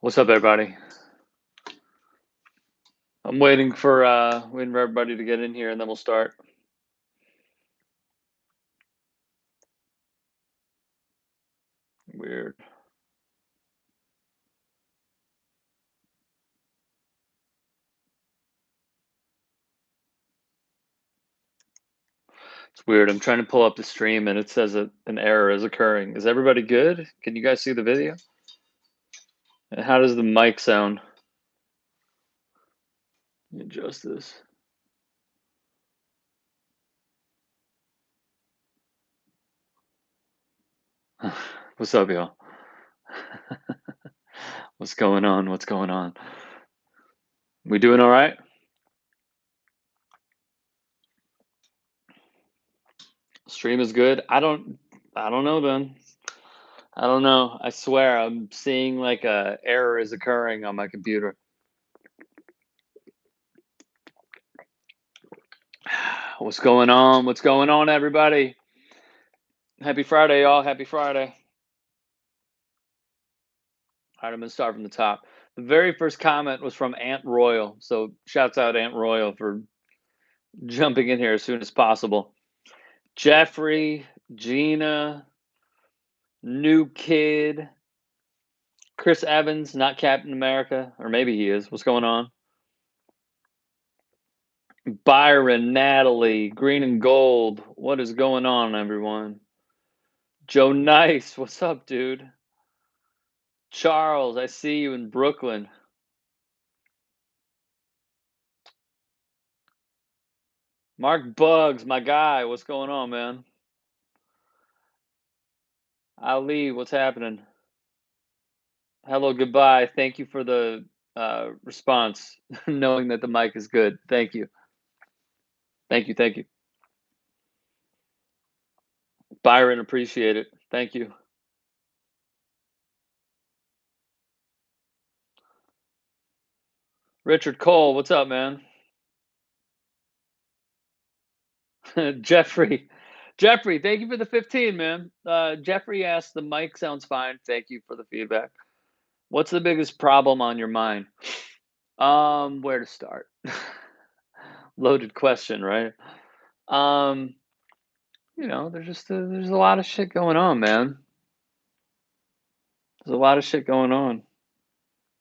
What's up, everybody? I'm waiting for everybody to get in here, and then we'll start. Weird. It's weird. I'm trying to pull up the stream, and it says that an error is occurring. Is everybody good? Can you guys see the video? And how does the mic sound? Let me adjust this. What's up, y'all? What's going on? What's going on? We doing all right? Stream is good. I don't know, then. I don't know. I swear, I'm seeing like a error is occurring on my computer. What's going on? What's going on, everybody? Happy Friday, y'all. Happy Friday. All right, I'm going to start from the top. The very first comment was from Aunt Royal. So shouts out Aunt Royal for jumping in here as soon as possible. Jeffrey, Gina, New Kid, Chris Evans, not Captain America, or maybe he is. What's going on? Byron, Natalie, Green and Gold. What is going on, everyone? Joe Nice, what's up, dude? Charles, I see you in Brooklyn. Mark Bugs, my guy, what's going on, man? Ali, what's happening? Hello, goodbye. Thank you for the response, knowing that the mic is good. Thank you. Thank you. Thank you. Byron, appreciate it. Thank you. Richard Cole, what's up, man? Jeffrey. Jeffrey, thank you for the 15, man. Jeffrey asked, the mic sounds fine. Thank you for the feedback. What's the biggest problem on your mind? Where to start? Loaded question, right? There's a lot of shit going on, man. There's a lot of shit going on.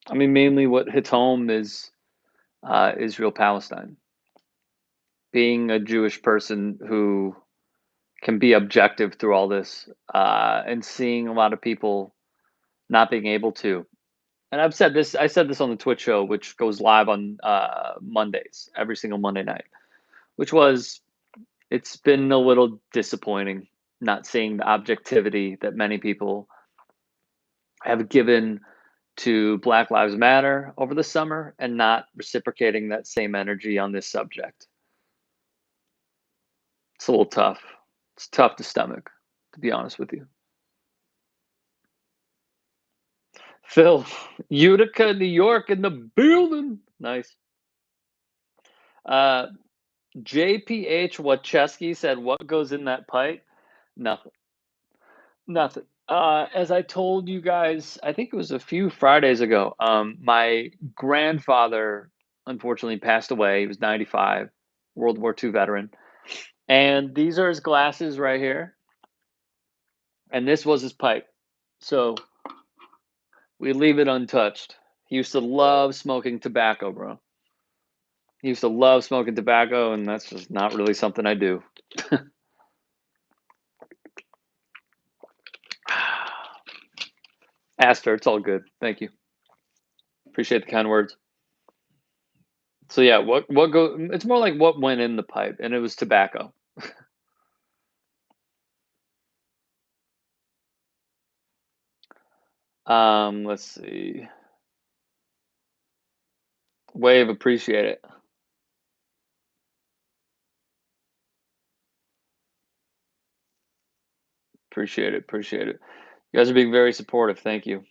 I mean, mainly what hits home is Israel Palestine. Being a Jewish person who can be objective through all this, and seeing a lot of people not being able to. And I said this on the Twitch show, which goes live on Mondays, every single Monday night, which was, it's been a little disappointing not seeing the objectivity that many people have given to Black Lives Matter over the summer and not reciprocating that same energy on this subject. It's a little tough. It's tough to stomach, to be honest with you. Phil, Utica, New York in the building. Nice. JPH Wachesky said, what goes in that pipe? Nothing. Nothing. As I told you guys, I think it was a few Fridays ago, my grandfather unfortunately passed away. He was 95, World War II veteran. And these are his glasses right here. And this was his pipe. So we leave it untouched. He used to love smoking tobacco, bro. He used to love smoking tobacco, and that's just not really something I do. Aster, it's all good. Thank you. Appreciate the kind words. So yeah, what go? It's more like what went in the pipe, and it was tobacco. Let's see. Wave, appreciate it. Appreciate it. Appreciate it. You guys are being very supportive. Thank you.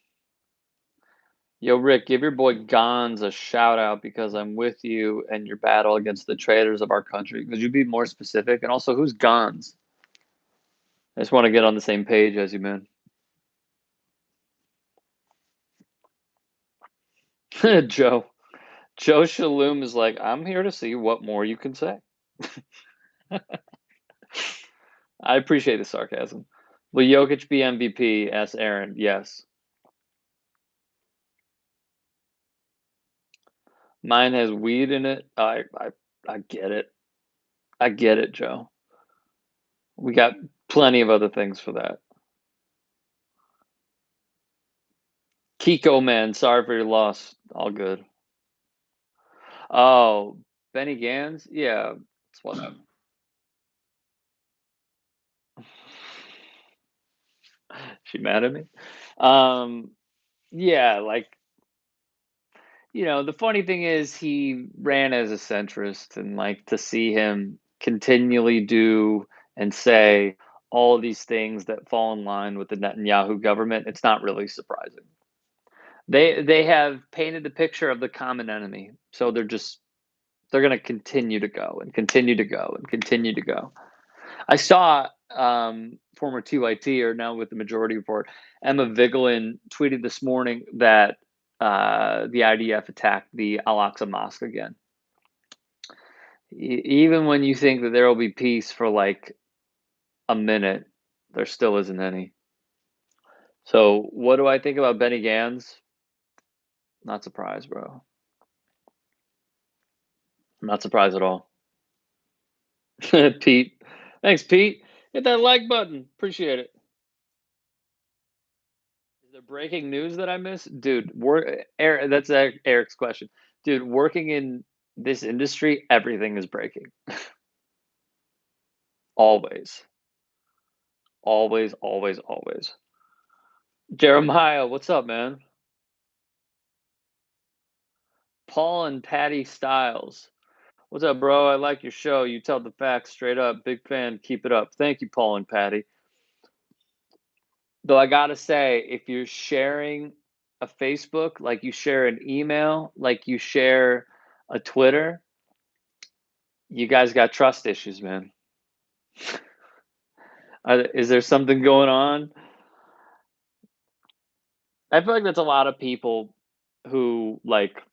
Yo, Rick, give your boy Gons a shout out because I'm with you and your battle against the traitors of our country. Could you be more specific? And also, who's Gons? I just want to get on the same page as you, man. Joe. Joe Shalhoub is like, I'm here to see what more you can say. I appreciate the sarcasm. Will Jokic be MVP? Asked Aaron. Yes. Mine has weed in it. I get it. I get it, Joe. We got plenty of other things for that. Kiko, man, sorry for your loss. All good. Oh, Benny Gans? Yeah, it's whatever. She mad at me? Um, yeah, like, the funny thing is he ran as a centrist, and like to see him continually do and say all of these things that fall in line with the Netanyahu government, it's not really surprising. They have painted the picture of the common enemy, so they're going to continue to go and continue to go and continue to go. I saw former TYT, or now with the Majority Report, Emma Vigeland tweeted this morning that the IDF attacked the Al Aqsa Mosque again. Even when you think that there will be peace for like a minute, there still isn't any. So, what do I think about Benny Gantz? Not surprised, bro. I'm not surprised at all. Pete. Thanks, Pete. Hit that like button. Appreciate it. Is there breaking news that I missed? Dude, Eric, that's Eric's question. Dude, working in this industry, everything is breaking. Always. Always, always, always. Jeremiah, what's up, man? Paul and Patty Styles. What's up, bro? I like your show. You tell the facts straight up. Big fan. Keep it up. Thank you, Paul and Patty. Though I gotta say, if you're sharing a Facebook, like you share an email, like you share a Twitter, you guys got trust issues, man. Is there something going on? I feel like that's a lot of people who like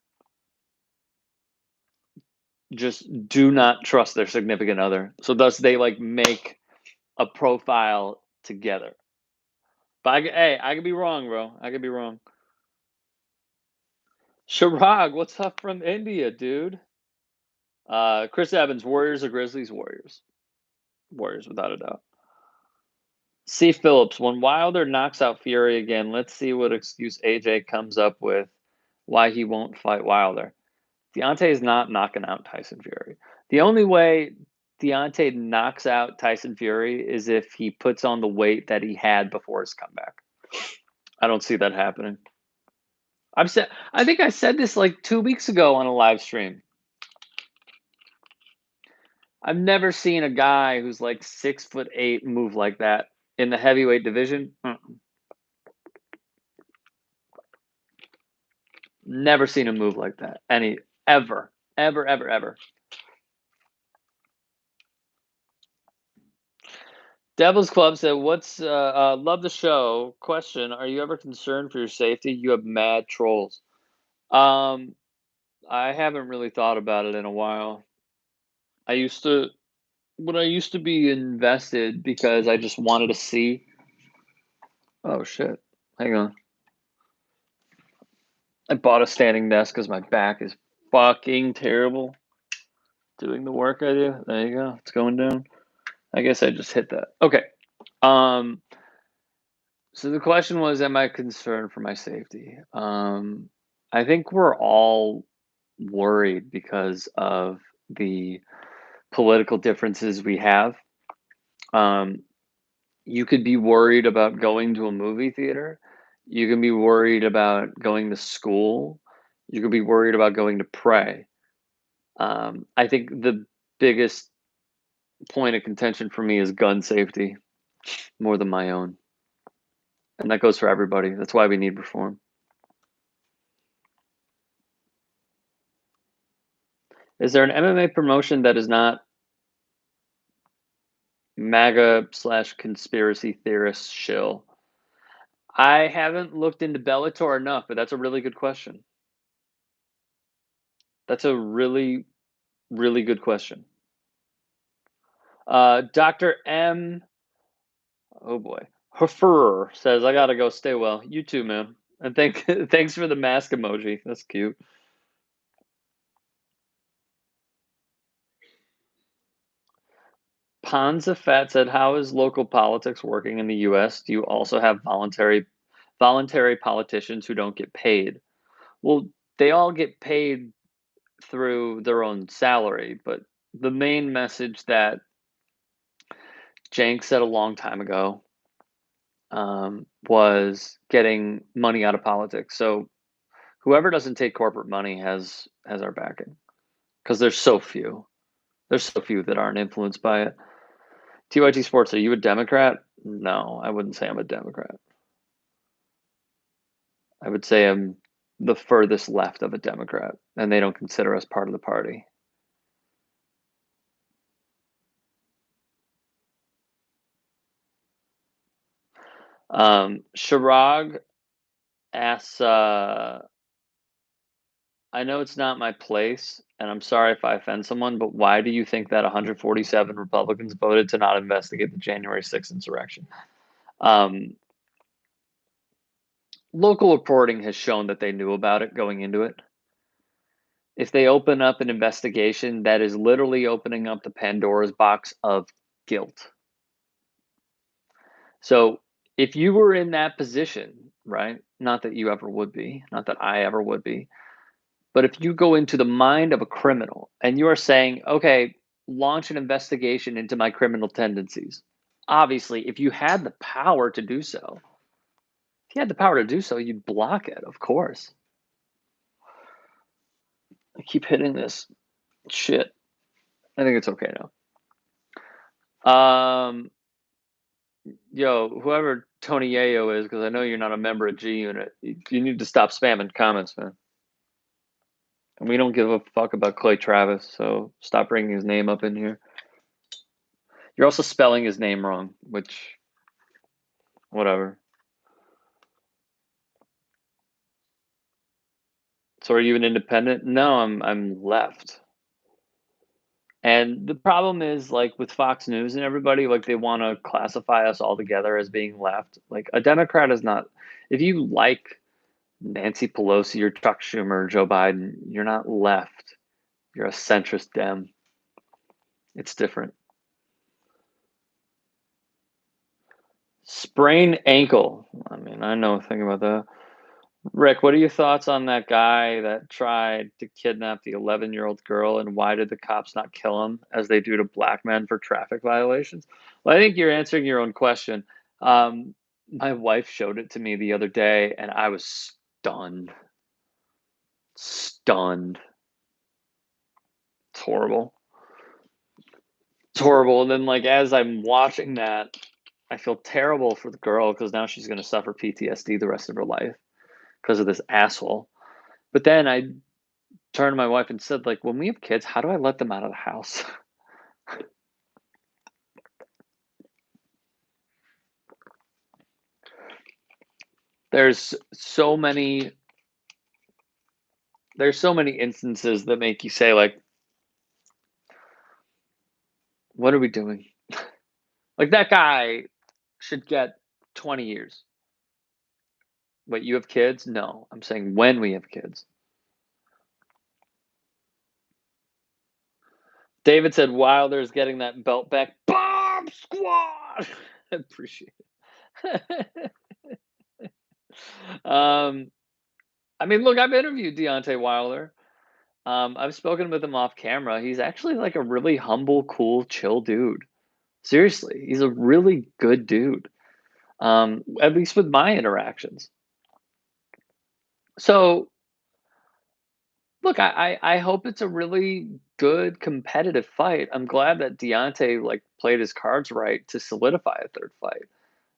just do not trust their significant other. So thus they like make a profile together. But hey, I could be wrong, bro. I could be wrong. Shirag, what's up from India, dude? Chris Evans, Warriors or Grizzlies? Warriors. Warriors, without a doubt. C. Phillips, when Wilder knocks out Fury again, let's see what excuse AJ comes up with why he won't fight Wilder. Deontay is not knocking out Tyson Fury. The only way Deontay knocks out Tyson Fury is if he puts on the weight that he had before his comeback. I don't see that happening. I think I said this like 2 weeks ago on a live stream. I've never seen a guy who's like 6'8" move like that in the heavyweight division. Never seen him move like that. Ever, ever, ever, ever. Devil's Club said, "What's love the show? Question: Are you ever concerned for your safety? You have mad trolls." Um, I haven't really thought about it in a while. I used to when I used to be invested because I just wanted to see. Oh shit! Hang on. I bought a standing desk because my back is fucking terrible doing the work I do. There you go. It's going down. I guess I just hit that. Okay. Um, so the question was, am I concerned for my safety? I think we're all worried because of the political differences we have. Um, you could be worried about going to a movie theater. You can be worried about going to school. You could be worried about going to pray. I think the biggest point of contention for me is gun safety more than my own. And that goes for everybody. That's why we need reform. Is there an MMA promotion that is not MAGA slash conspiracy theorist shill? I haven't looked into Bellator enough, but that's a really good question. That's a really, really good question. Dr. M. Oh boy, Huffer says I gotta go. Stay well. You too, man. And thanks for the mask emoji. That's cute. Ponzafat said, "How is local politics working in the U.S.? Do you also have voluntary politicians who don't get paid?" Well, they all get paid through their own salary, but the main message that Jank said a long time ago was getting money out of politics. So whoever doesn't take corporate money has our backing because there's so few. There's so few that aren't influenced by it. TYT Sports, are you a Democrat? No, I wouldn't say I'm a Democrat. I would say I'm the furthest left of a Democrat, and they don't consider us part of the party. Shirag asks, I know it's not my place, and I'm sorry if I offend someone, but why do you think that 147 Republicans voted to not investigate the January 6th insurrection? Um, Local reporting has shown that they knew about it going into it. If they open up an investigation, that is literally opening up the Pandora's box of guilt. So if you were in that position, right? Not that you ever would be, not that I ever would be, but if you go into the mind of a criminal and you are saying, okay, launch an investigation into my criminal tendencies, obviously, if you had the power to do so, if you had the power to do so, you'd block it, of course. I keep hitting this shit. I think it's okay now. Yo, whoever Tony Yayo is, because I know you're not a member of G Unit, you need to stop spamming comments, man. And we don't give a fuck about Clay Travis, so stop bringing his name up in here. You're also spelling his name wrong, which, whatever. So are you an independent? No, I'm left. And the problem is like with Fox News and everybody, like they want to classify us all together as being left. Like a Democrat is not. If you like Nancy Pelosi or Chuck Schumer or Joe Biden, you're not left. You're a centrist Dem. It's different. Sprained ankle. I mean, I know a thing about that. Rick, what are your thoughts on that guy that tried to kidnap the 11-year-old girl, and why did the cops not kill him as they do to black men for traffic violations? Well, I think you're answering your own question. My wife showed it to me the other day, and I was stunned. Stunned. It's horrible. It's horrible. And then, like, as I'm watching that, I feel terrible for the girl because now she's going to suffer PTSD the rest of her life because of this asshole. But then I turned to my wife and said, like, when we have kids, how do I let them out of the house? there's so many there's so many instances that make you say, like, what are we doing? Like that guy should get 20 years. But you have kids? No. I'm saying when we have kids. David said Wilder's getting that belt back. Bomb squad. Appreciate it. um, I mean, look, I've interviewed Deontay Wilder. I've spoken with him off camera. He's actually like a really humble, cool, chill dude. Seriously, he's a really good dude. At least with my interactions. So, look, I hope it's a really good competitive fight. I'm glad that Deontay like played his cards right to solidify a third fight.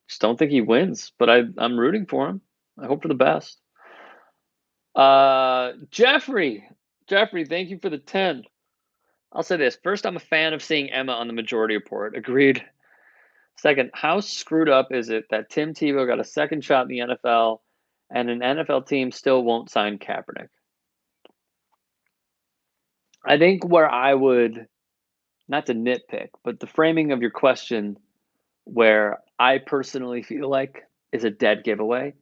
Just don't think he wins, but I'm rooting for him. I hope for the best. Jeffrey, thank you for the 10. I'll say this. First, I'm a fan of seeing Emma on the majority report. Agreed. Second, how screwed up is it that Tim Tebow got a second shot in the NFL and an NFL team still won't sign Kaepernick? I think where I would, not to nitpick, but the framing of your question where I personally feel like is a dead giveaway.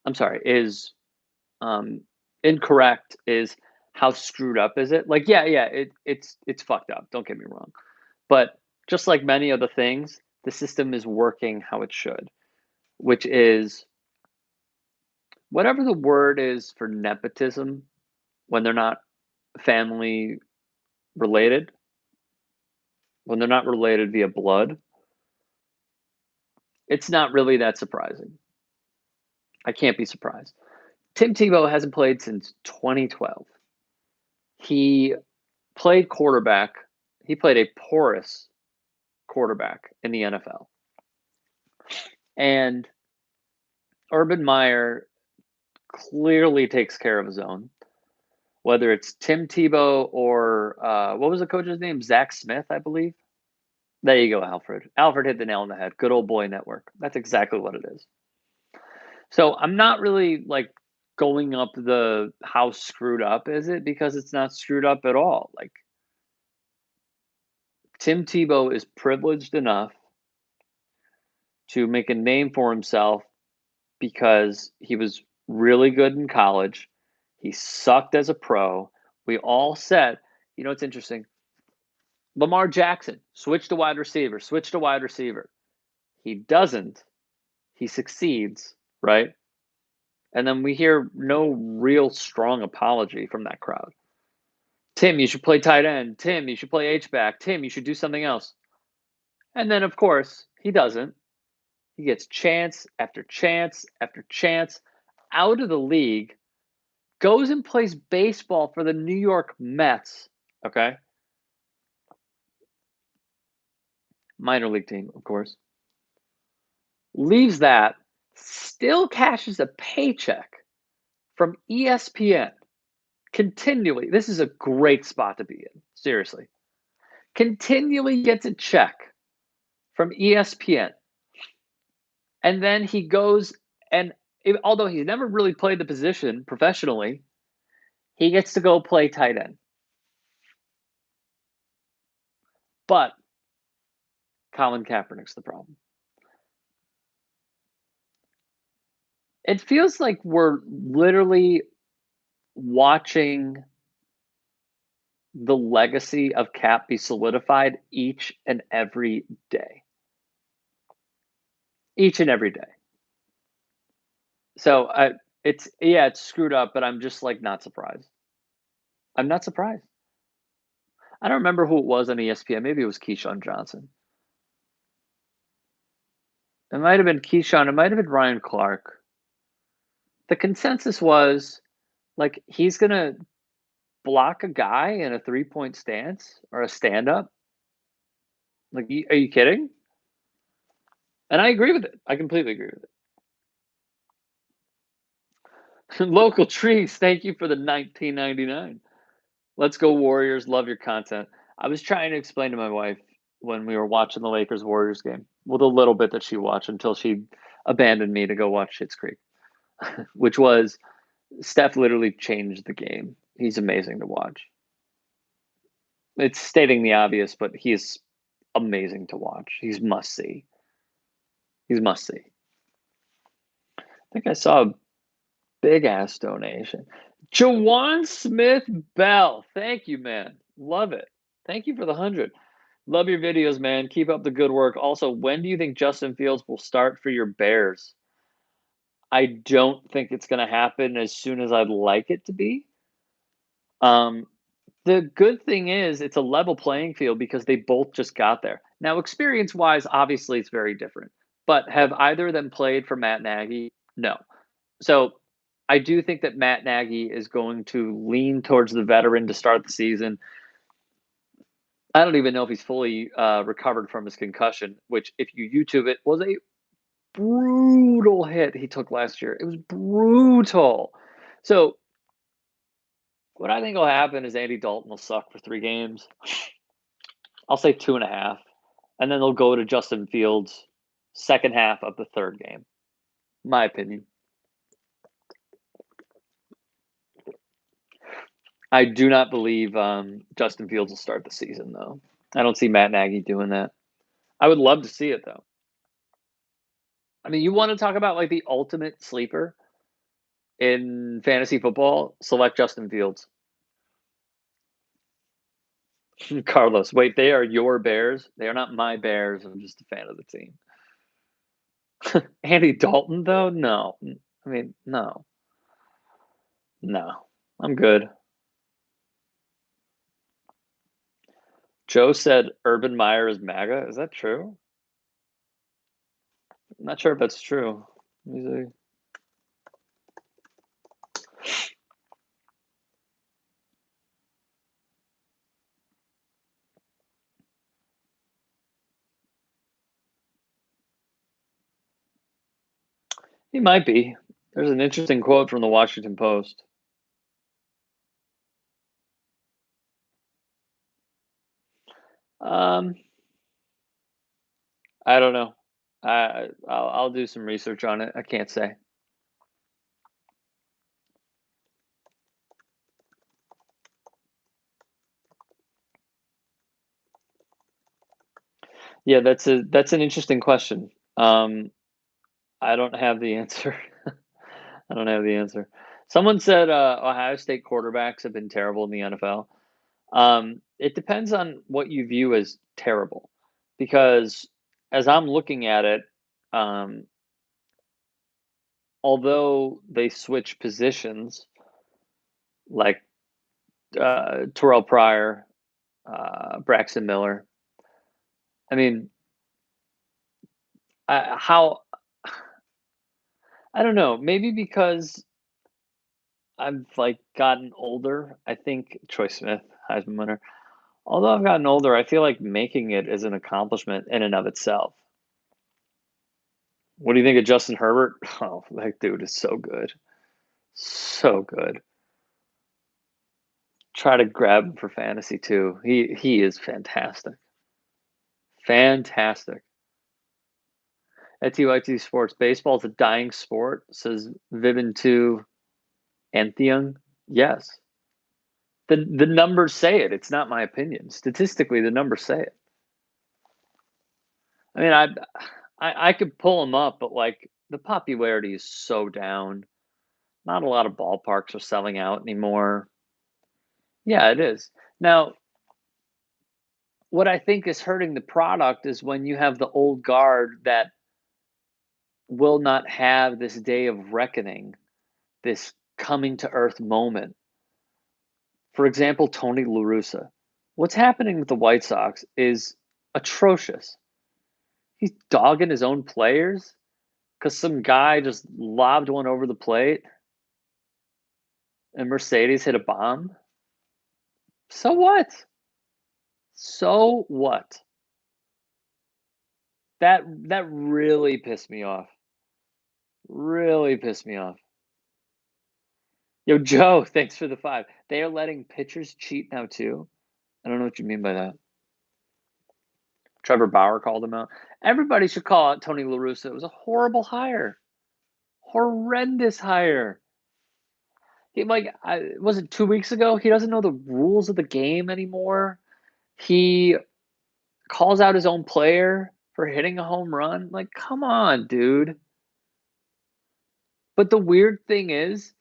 I'm sorry, is um incorrect is how screwed up is it? Like, yeah, it's fucked up. Don't get me wrong. But just like many other things, the system is working how it should, which is whatever the word is for nepotism when they're not family related, when they're not related via blood, it's not really that surprising. I can't be surprised. Tim Tebow hasn't played since 2012. He played quarterback. He played a porous quarterback in the NFL. And Urban Meyer clearly takes care of his own, whether it's Tim Tebow or what was the coach's name? Zach Smith, I believe. There you go, Alfred. Alfred hit the nail on the head. Good old boy network. That's exactly what it is. So I'm not really like going up the how screwed up is it because it's not screwed up at all. Like Tim Tebow is privileged enough to make a name for himself because he was really good in college. He sucked as a pro. We all said, you know, it's interesting. Lamar Jackson, switch to wide receiver, switch to wide receiver. He doesn't. He succeeds, right? And then we hear no real strong apology from that crowd. Tim, you should play tight end. Tim, you should play H-back. Tim, you should do something else. And then, of course, he doesn't. He gets chance after chance after chance out of the league, goes and plays baseball for the New York Mets, okay? Minor league team, of course. Leaves that, still cashes a paycheck from ESPN continually. This is a great spot to be in, seriously. Continually gets a check from ESPN. And then he goes and, although he's never really played the position professionally, he gets to go play tight end. But Colin Kaepernick's the problem. It feels like we're literally watching the legacy of Cap be solidified each and every day. Each and every day. So it's screwed up, but I'm just like not surprised. I'm not surprised. I don't remember who it was on ESPN. Maybe it was Keyshawn Johnson. It might have been Keyshawn. It might have been Ryan Clark. The consensus was like he's gonna block a guy in a 3-point stance or a stand up. Like, are you kidding? And I agree with it. I completely agree with it. Local trees, thank you for the 1999. Let's go Warriors. Love your content. I was trying to explain to my wife when we were watching the Lakers Warriors game, with a little bit that she watched until she abandoned me to go watch Schitt's Creek, which was Steph literally changed the game. He's amazing to watch. It's stating the obvious, but he's amazing to watch. He's must see. He's must see. I think I saw a big ass donation. Jawan Smith Bell. Thank you, man. Love it. Thank you for the 100. Love your videos, man. Keep up the good work. Also, when do you think Justin Fields will start for your Bears? I don't think it's going to happen as soon as I'd like it to be. Um, the good thing is it's a level playing field because they both just got there. Now, experience wise, obviously it's very different. But have either of them played for Matt Nagy? No. So I do think that Matt Nagy is going to lean towards the veteran to start the season. I don't even know if he's fully recovered from his concussion, which, if you YouTube it, was a brutal hit he took last year. It was brutal. So what I think will happen is Andy Dalton will suck for 3 games. I'll say 2.5, and then they'll go to Justin Fields second half of the third game. My opinion. I do not believe Justin Fields will start the season though. I don't see Matt Nagy doing that. I would love to see it though. I mean, you want to talk about like the ultimate sleeper in fantasy football? Select Justin Fields. Carlos, wait, they are your Bears. They are not my Bears. I'm just a fan of the team. Andy Dalton, though, no. I mean, no, no. I'm good. Joe said Urban Meyer is MAGA. Is that true? I'm not sure if that's true. Let me see. He might be. There's an interesting quote from the Washington Post. Um, I don't know. I'll do some research on it. I can't say. Yeah, that's an interesting question. I don't have the answer. I don't have the answer. Someone said Ohio State quarterbacks have been terrible in the NFL. It depends on what you view as terrible, because as I'm looking at it, um, although they switch positions, like Terrell Pryor, Braxton Miller. I mean, how I don't know. Maybe because I've like gotten older. I think Troy Smith, Heisman winner. Although I've gotten older, I feel like making it is an accomplishment in and of itself. What do you think of Justin Herbert? Oh, that dude is so good. So good. Try to grab him for fantasy too. He is fantastic. Fantastic. At TYT Sports, baseball is a dying sport, says Vivin 2 Antheon. Yes. The numbers say it. It's not my opinion. Statistically, the numbers say it. I mean, I could pull them up, but like the popularity is so down. Not a lot of ballparks are selling out anymore. Yeah, it is. Now, what I think is hurting the product is when you have the old guard that will not have this day of reckoning, this coming to earth moment. For example, Tony La Russa. What's happening with the White Sox is atrocious. He's dogging his own players because some guy just lobbed one over the plate and Mercedes hit a bomb. So what? So what? That really pissed me off. Really pissed me off. Yo, Joe, thanks for the 5. They are letting pitchers cheat now too. I don't know what you mean by that. Trevor Bauer called him out. Everybody should call out Tony La Russa. It was a horrible hire. Horrendous hire. He like was it 2 weeks ago? He doesn't know the rules of the game anymore. He calls out his own player for hitting a home run. Like, come on, dude. But the weird thing is,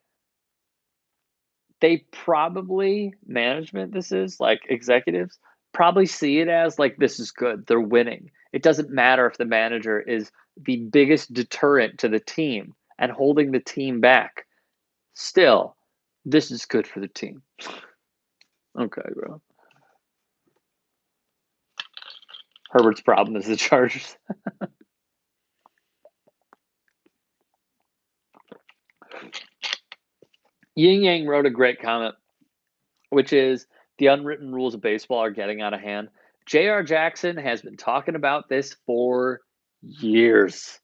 they probably management this is like executives probably see it as like this is good. They're winning. It doesn't matter if the manager is the biggest deterrent to the team and holding the team back. Still, this is good for the team. Okay, bro. Herbert's problem is the Chargers. Yin Yang wrote a great comment, which is the unwritten rules of baseball are getting out of hand. J.R. Jackson has been talking about this for years.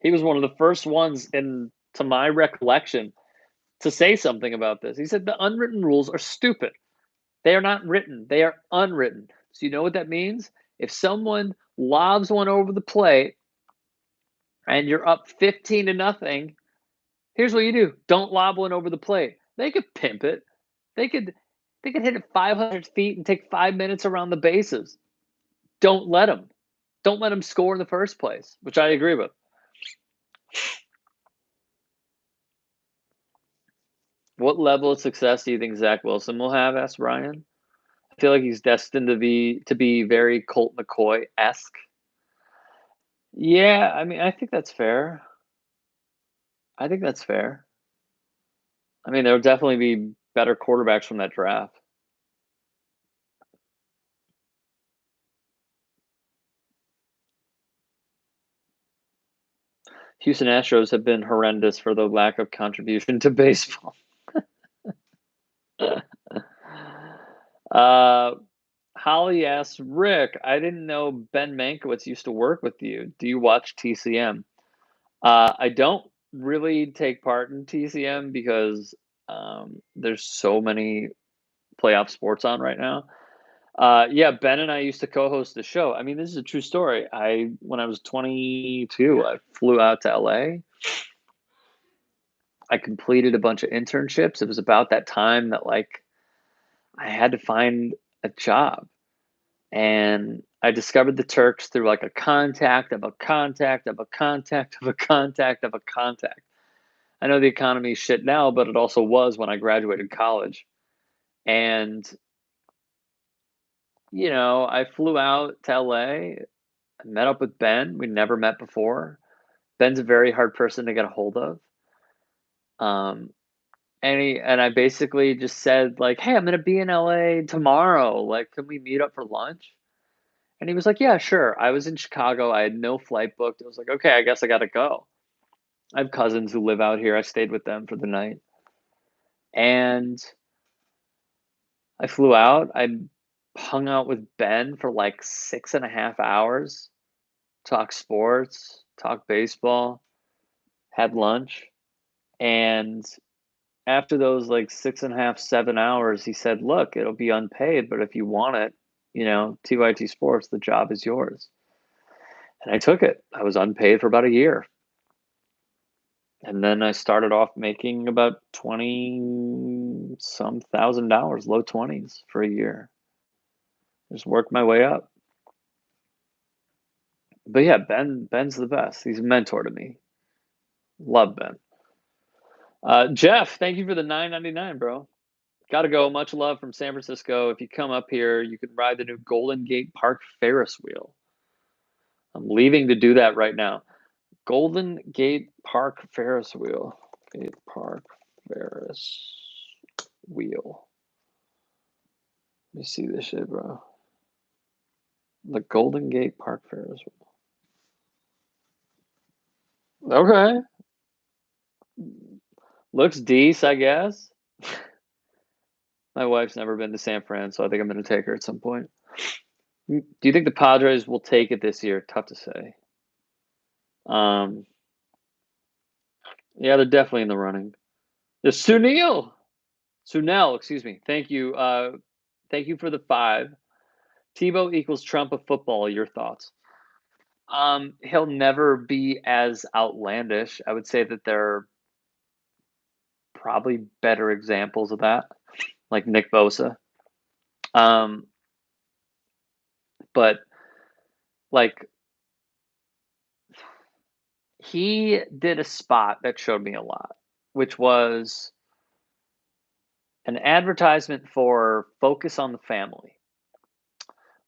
He was one of the first ones, in to my recollection, to say something about this. He said the unwritten rules are stupid. They are not written. They are unwritten. So you know what that means? If someone lobs one over the plate and you're up 15 to nothing, here's what you do. Don't lob one over the plate. They could pimp it. They could They could hit it 500 feet and take 5 minutes around the bases. Don't let them. Don't let them score in the first place, which I agree with. What level of success do you think Zach Wilson will have? Asked Ryan. I feel like he's destined to be very Colt McCoy esque. Yeah, I mean, I think that's fair. I think that's fair. I mean, there will definitely be better quarterbacks from that draft. Houston Astros have been horrendous for the lack of contribution to baseball. uh, Holly asks, Rick, I didn't know Ben Mankiewicz used to work with you. Do you watch TCM? I don't really take part in TCM because there's so many playoff sports on right now. Yeah, Ben and I used to co-host the show. I mean, this is a true story. When I was 22, I flew out to LA. I completed a bunch of internships. It was about that time that like I had to find a job. And I discovered the Turks through like a contact of a contact of a contact of a contact of a contact. I know the economy is shit now, but it also was when I graduated college. And, I flew out to LA. I met up with Ben. We never met before. Ben's a very hard person to get a hold of. Um, and I basically just said like, "Hey, I'm gonna be in LA tomorrow. Like, can we meet up for lunch?" And he was like, "Yeah, sure." I was in Chicago. I had no flight booked. I was like, "Okay, I guess I gotta go." I have cousins who live out here. I stayed with them for the night, and I flew out. I hung out with Ben for like 6.5 hours. Talk sports, talk baseball, had lunch, and after those like 6.5, 7 hours, he said, "Look, it'll be unpaid, but if you want it, TYT Sports, the job is yours." And I took it. I was unpaid for about a year. And then I started off making about 20 some $1,000, low 20s for a year. Just worked my way up. But yeah, Ben's the best. He's a mentor to me. Love Ben. Jeff, thank you for the 9.99, bro. Gotta go. Much love from San Francisco. If you come up here, you can ride the new Golden Gate Park Ferris wheel. I'm leaving to do that right now. Golden Gate Park Ferris wheel. Gate Park Ferris wheel. Let me see this shit, bro. The Golden Gate Park Ferris wheel. Okay. Looks decent, I guess. My wife's never been to San Fran, so I think I'm going to take her at some point. Do you think the Padres will take it this year? Tough to say. Um, yeah, they're definitely in the running. There's Sunel, excuse me. Thank you. Thank you for the 5. Tebow equals Trump of football. Your thoughts? He'll never be as outlandish. I would say that there are probably better examples of that, like Nick Bosa. Um, but like he did a spot that showed me a lot, which was an advertisement for Focus on the Family,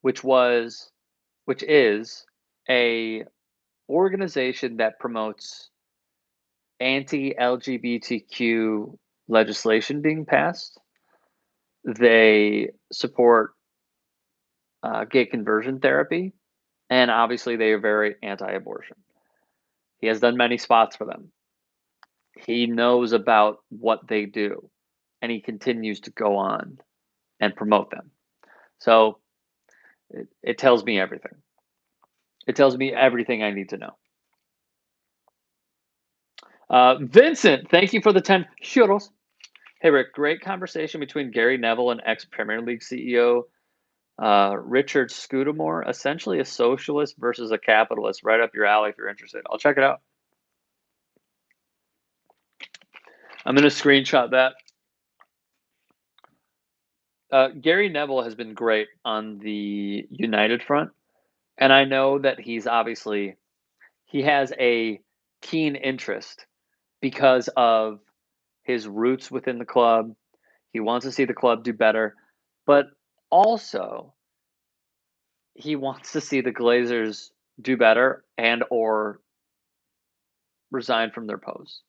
which was which is a organization that promotes anti-LGBTQ legislation being passed. They support gay conversion therapy, and obviously they are very anti-abortion. He has done many spots for them. He knows about what they do, and he continues to go on and promote them. So it tells me everything. It tells me everything I need to know. Vincent, thank you for the 10 euros. Hey, Rick, great conversation between Gary Neville and ex Premier League CEO Richard Scudamore. Essentially a socialist versus a capitalist. Right up your alley if you're interested. I'll check it out. I'm going to screenshot that. Gary Neville has been great on the United front, and I know that he has a keen interest because of his roots within the club. He wants to see the club do better, but also he wants to see the Glazers do better and or resign from their posts.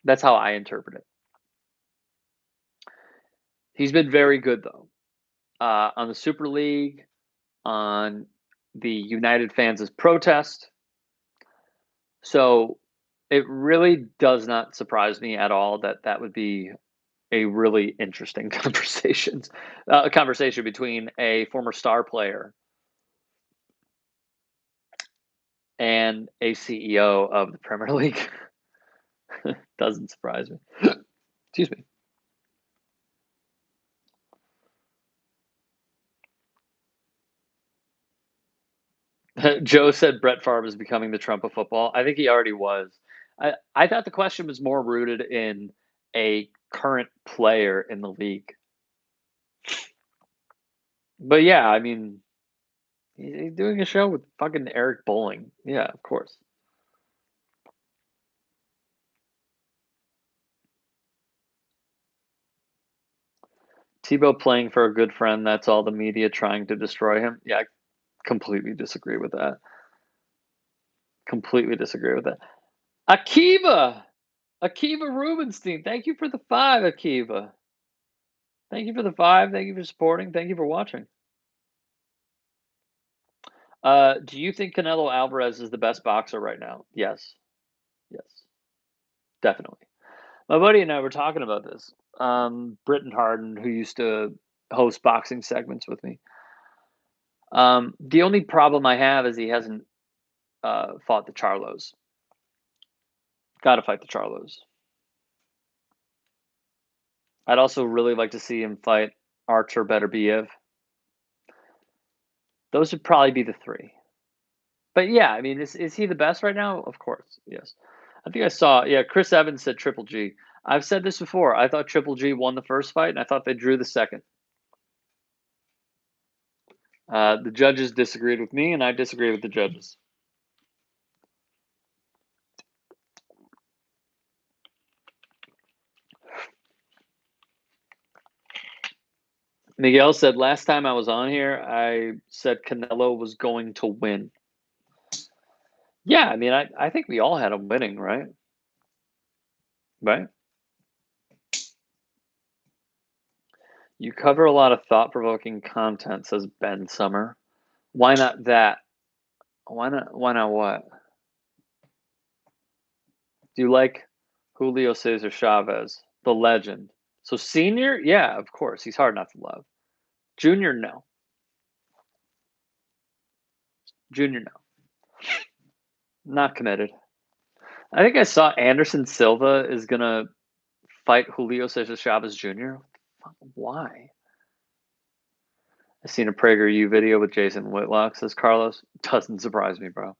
That's how I interpret it. He's been very good though. On the Super League, on the United fans' protest. So it really does not surprise me at all that that would be a really interesting a conversation between a former star player and a CEO of the Premier League. Doesn't surprise me. Excuse me. Joe said Brett Favre is becoming the Trump of football. I think he already was. I thought the question was more rooted in a current player in the league. But yeah, I mean, he's doing a show with fucking Eric Bowling. Yeah, of course. Tebow playing for a good friend, that's all the media trying to destroy him. Yeah, I completely disagree with that. Completely disagree with that. Akiva! Akiva Rubenstein, thank you for the 5, Akiva. Thank you for the 5. Thank you for supporting. Thank you for watching. Do you think Canelo Alvarez is the best boxer right now? Yes. Yes. Definitely. My buddy and I were talking about this. Britton Harden, who used to host boxing segments with me. The only problem I have is he hasn't fought the Charlos. Got to fight the Charlos. I'd also really like to see him fight Artur Beterbiev. Those would probably be the 3. But yeah, I mean, is he the best right now? Of course, yes. I think I saw. Yeah, Chris Evans said Triple G. I've said this before. I thought Triple G won the first fight, and I thought they drew the second. The judges disagreed with me, and I disagree with the judges. Miguel said last time I was on here, I said Canelo was going to win. Yeah, I mean, I think we all had him winning, right? Right? You cover a lot of thought-provoking content, says Ben Summer. Why not that? Why not what? Do you like Julio Cesar Chavez, the legend? So senior, yeah, of course, he's hard not to love. Junior, no. Junior, no. Not committed. I think I saw Anderson Silva is gonna fight Julio Cesar Chavez Jr. Why? I seen a PragerU video with Jason Whitlock, says Carlos. Doesn't surprise me, bro.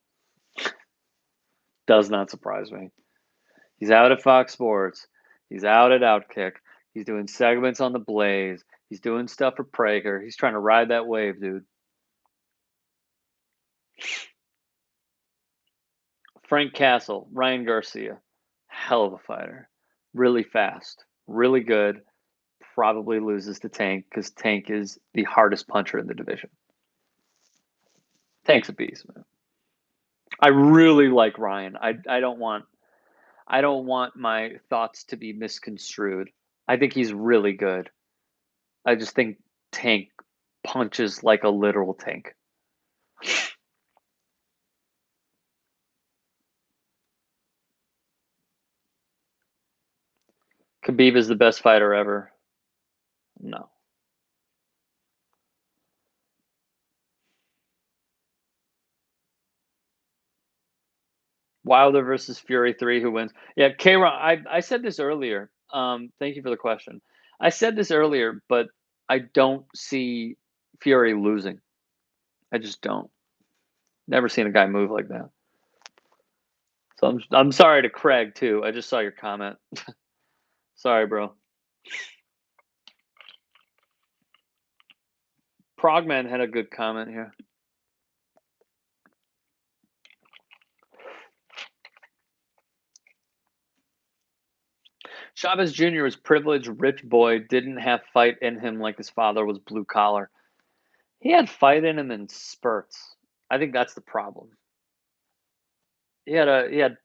Does not surprise me. He's out at Fox Sports. He's out at Outkick. He's doing segments on the Blaze. He's doing stuff for Prager. He's trying to ride that wave, dude. Frank Castle, Ryan Garcia, hell of a fighter. Really fast, really good. Probably loses to Tank because Tank is the hardest puncher in the division. Tank's a beast, man. I really like Ryan. I don't want my thoughts to be misconstrued. I think he's really good. I just think Tank punches like a literal tank. Khabib is the best fighter ever. No. Wilder versus Fury 3, who wins? Yeah, K Ron, I said this earlier. Thank you for the question. I said this earlier, but I don't see Fury losing. I just don't. Never seen a guy move like that. So I'm sorry to Craig too. I just saw your comment. Sorry, bro. Krogman had a good comment here. Chavez Jr. was privileged, rich boy, didn't have fight in him like his father was blue collar. He had fight in him in spurts. I think that's the problem. He had a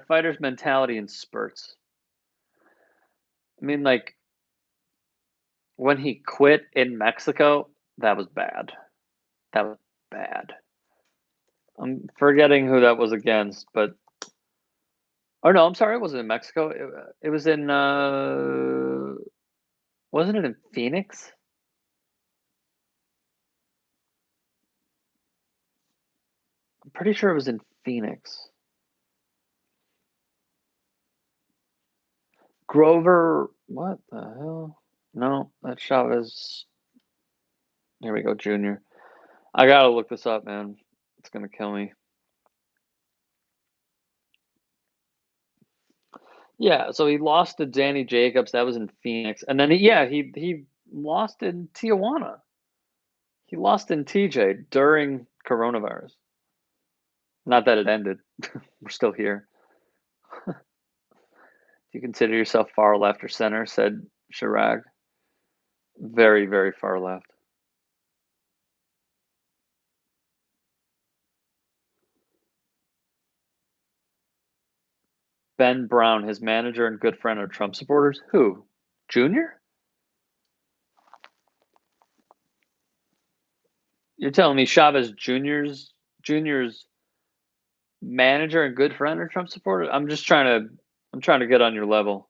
fighter's mentality in spurts. I mean, like when he quit in Mexico, that was bad. That was bad. I'm forgetting who that was against, but oh no, I'm sorry, it wasn't in Mexico. It was in wasn't it in Phoenix? I'm pretty sure it was in Phoenix. Grover, what the hell? No, that's Chavez. Here we go, Junior. I gotta look this up, man. It's gonna kill me. Yeah, so he lost to Danny Jacobs. That was in Phoenix, and then he lost in Tijuana. He lost in TJ during coronavirus. Not that it ended. We're still here. Do you consider yourself far left or center? Said Chirag. Very, very far left. Ben Brown, his manager and good friend, are Trump supporters. Who? Junior? You're telling me Chavez Junior's manager and good friend are Trump supporters? I'm trying to get on your level.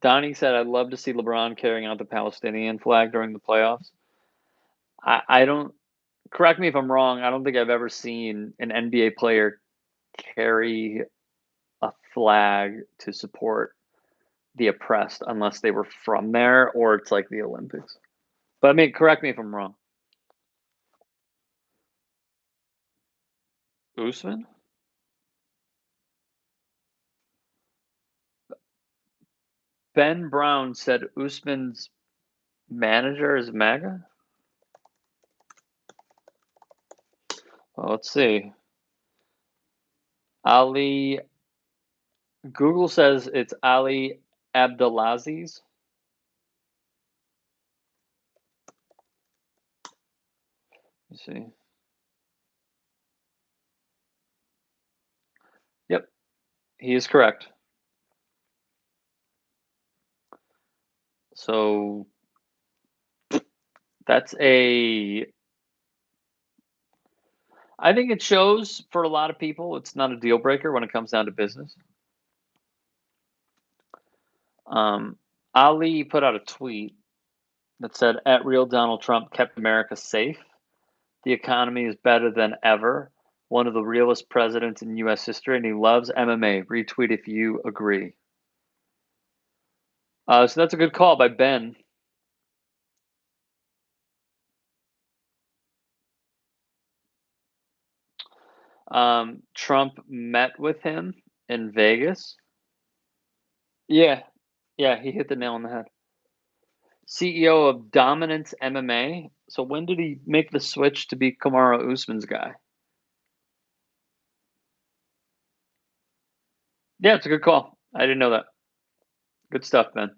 Donnie said, "I'd love to see LeBron carrying out the Palestinian flag during the playoffs." I don't. Correct me if I'm wrong. I don't think I've ever seen an NBA player carry a flag to support the oppressed unless they were from there or it's like the Olympics. But I mean, correct me if I'm wrong. Usman? Ben Brown said Usman's manager is MAGA? Well, let's see. Ali. Google says it's Ali Abdelaziz. Let's see. Yep, he is correct. So that's a. I think it shows for a lot of people it's not a deal breaker when it comes down to business. Um, Ali put out a tweet that said, "At real Donald Trump kept America safe. The economy is better than ever. One of the realest presidents in U.S. history, and he loves MMA. Retweet if you agree." So that's a good call by Ben. Trump met with him in Vegas. Yeah, yeah, he hit the nail on the head. CEO of Dominance MMA. So when did he make the switch to be Kamaru Usman's guy? Yeah, it's a good call. I didn't know that. Good stuff, Ben.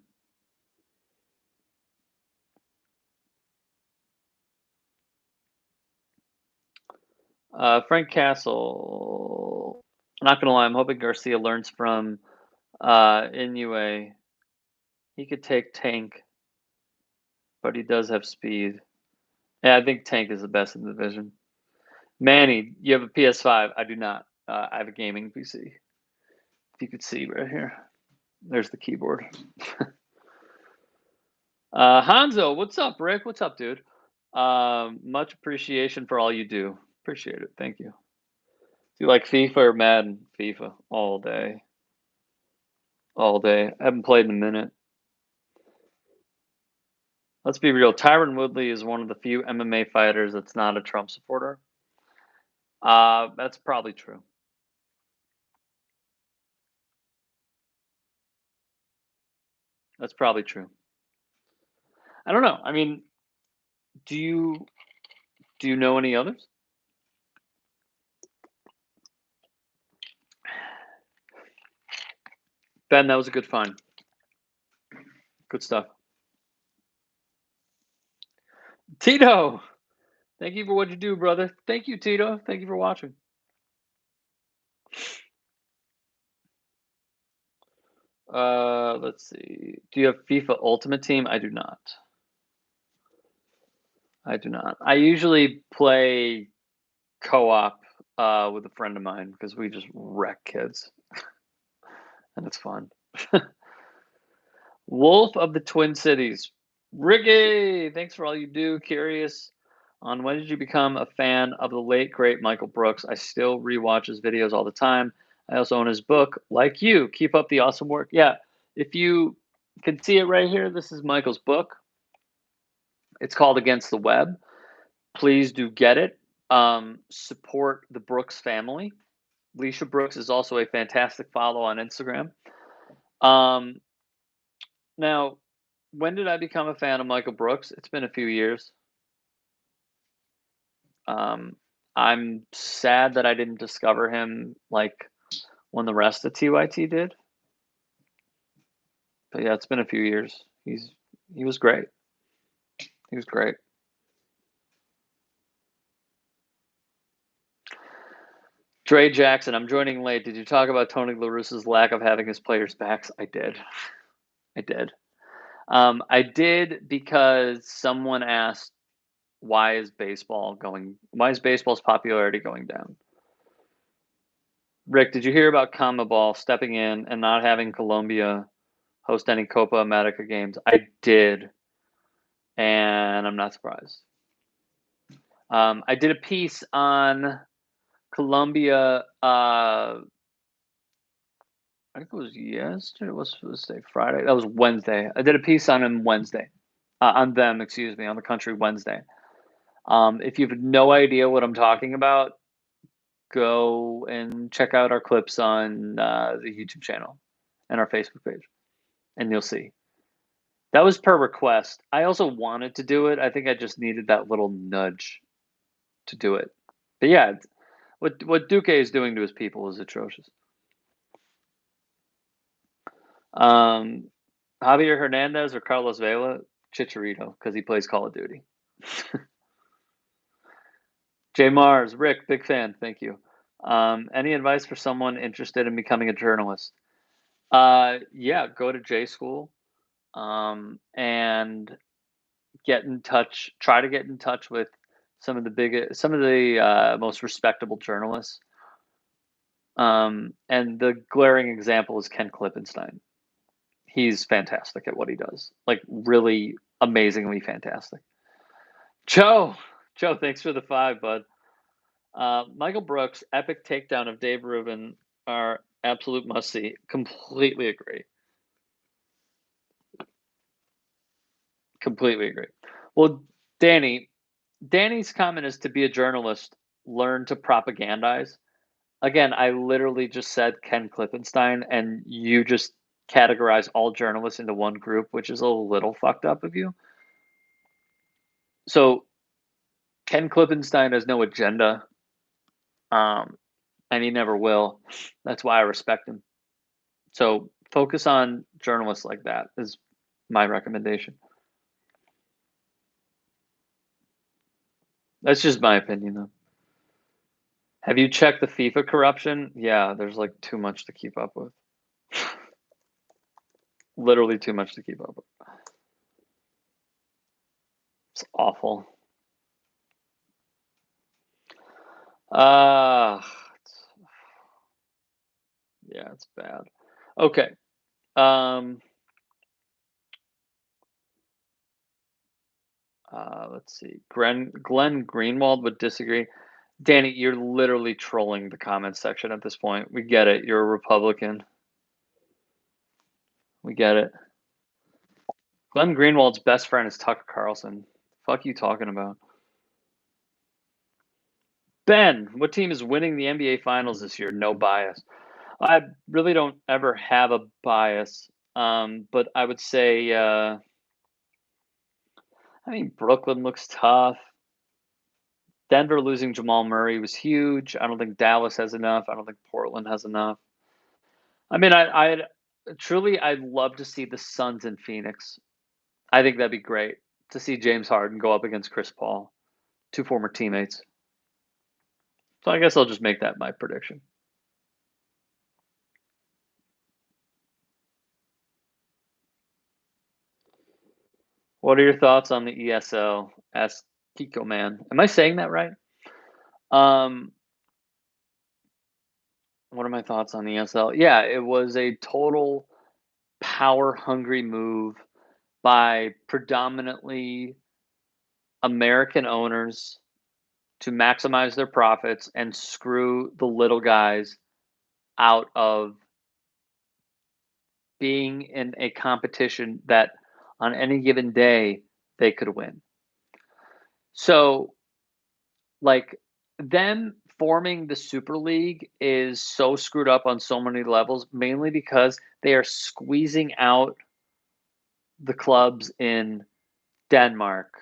Frank Castle. I'm not gonna lie, I'm hoping Garcia learns from Inoue. He could take Tank, but he does have speed. Yeah, I think Tank is the best in the division. Manny, you have a PS5. I do not. I have a gaming PC. If you could see right here, there's the keyboard. Hanzo, what's up, Rick? What's up, dude? Much appreciation for all you do. Appreciate it. Thank you. Do you like FIFA or Madden? FIFA all day. All day. I haven't played in a minute. Let's be real. Tyron Woodley is one of the few MMA fighters that's not a Trump supporter. That's probably true. That's probably true. I don't know. I mean, do you know any others? Ben, that was a good find. Good stuff. Tito, thank you for what you do, brother. Thank you, Tito. Thank you for watching. Let's see. Do you have FIFA Ultimate Team? I do not. I do not. I usually play co-op with a friend of mine because we just wreck kids and it's fun. Wolf of the Twin Cities. Ricky, thanks for all you do. Curious on when did you become a fan of the late great Michael Brooks? I still rewatch his videos all the time. I also own his book. Like you, keep up the awesome work. Yeah, if you can see it right here, this is Michael's book. It's called Against the Web. Please do get it. Support the Brooks family. Leisha Brooks is also a fantastic follow on Instagram. Now, when did I become a fan of Michael Brooks? It's been a few years. I'm sad that I didn't discover him like when the rest of TYT did. But yeah, it's been a few years. He was great. He was great. Dre Jackson, I'm joining late. Did you talk about Tony La Russa's lack of having his players' backs? I did. I did. I did because someone asked, why is baseball's popularity going down? Rick, did you hear about CONMEBOL stepping in and not having Colombia host any Copa America games? I did, and I'm not surprised. I did a piece on Colombia. I think it was yesterday. What's Tuesday? Friday. That was Wednesday. I did a piece on them Wednesday. On them, excuse me, on the country Wednesday. If you have no idea what I'm talking about, go and check out our clips on the YouTube channel and our Facebook page, and you'll see. That was per request. I also wanted to do it. I think I just needed that little nudge to do it. But yeah, what Duque is doing to his people is atrocious. Javier Hernandez or Carlos Vela? Chicharito, because he plays Call of Duty. Jay Mars, Rick, big fan. Thank you. Any advice for someone interested in becoming a journalist? Yeah, go to J School and get in touch. Try to get in touch with some of the most respectable journalists. And the glaring example is Ken Klippenstein. He's fantastic at what he does. Like really amazingly fantastic. Joe, thanks for the 5, bud. Michael Brooks, epic takedown of Dave Rubin are absolute must see. Completely agree. Completely agree. Well, Danny's comment is to be a journalist, learn to propagandize. Again, I literally just said Ken Klippenstein, and you just categorize all journalists into one group, which is a little fucked up of you. So Ken Klippenstein has no agenda, and he never will. That's why I respect him. So focus on journalists like that is my recommendation. That's just my opinion, though. Have you checked the FIFA corruption? Yeah, there's like too much to keep up with. Literally too much to keep up with. It's awful. Uh yeah, it's bad. Okay. Let's see. Glenn Greenwald would disagree. Danny, you're literally trolling the comments section at this point. We get it. You're a Republican. We get it. Glenn Greenwald's best friend is Tucker Carlson. Fuck you talking about? Ben, what team is winning the NBA Finals this year? No bias. I really don't ever have a bias. But I would say, I mean, Brooklyn looks tough. Denver losing Jamal Murray was huge. I don't think Dallas has enough. I don't think Portland has enough. I mean, I'd truly, I'd love to see the Suns in Phoenix. I think that'd be great to see James Harden go up against Chris Paul, two former teammates. So I guess I'll just make that my prediction. What are your thoughts on the ESL? Ask Kiko Man. Am I saying that right? Um, what are my thoughts on the ESL? Yeah, it was a total power hungry move by predominantly American owners to maximize their profits and screw the little guys out of being in a competition that on any given day they could win. So, like, them forming the Super League is so screwed up on so many levels, mainly because they are squeezing out the clubs in Denmark,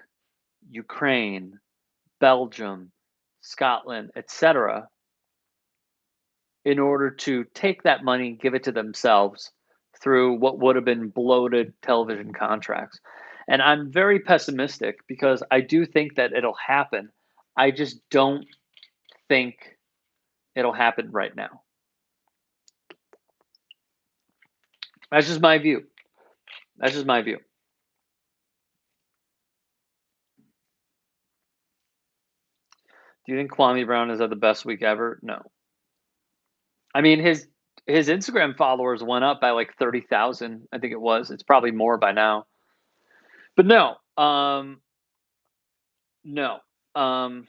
Ukraine, Belgium, Scotland, etc., in order to take that money, give it to themselves through what would have been bloated television contracts. And I'm very pessimistic because I do think that it'll happen. I just don't think it'll happen right now. That's just my view. That's just my view. Do you think Kwame Brown has had the best week ever? No. I mean his Instagram followers went up by like 30,000, I think it was. It's probably more by now. But no. No. Um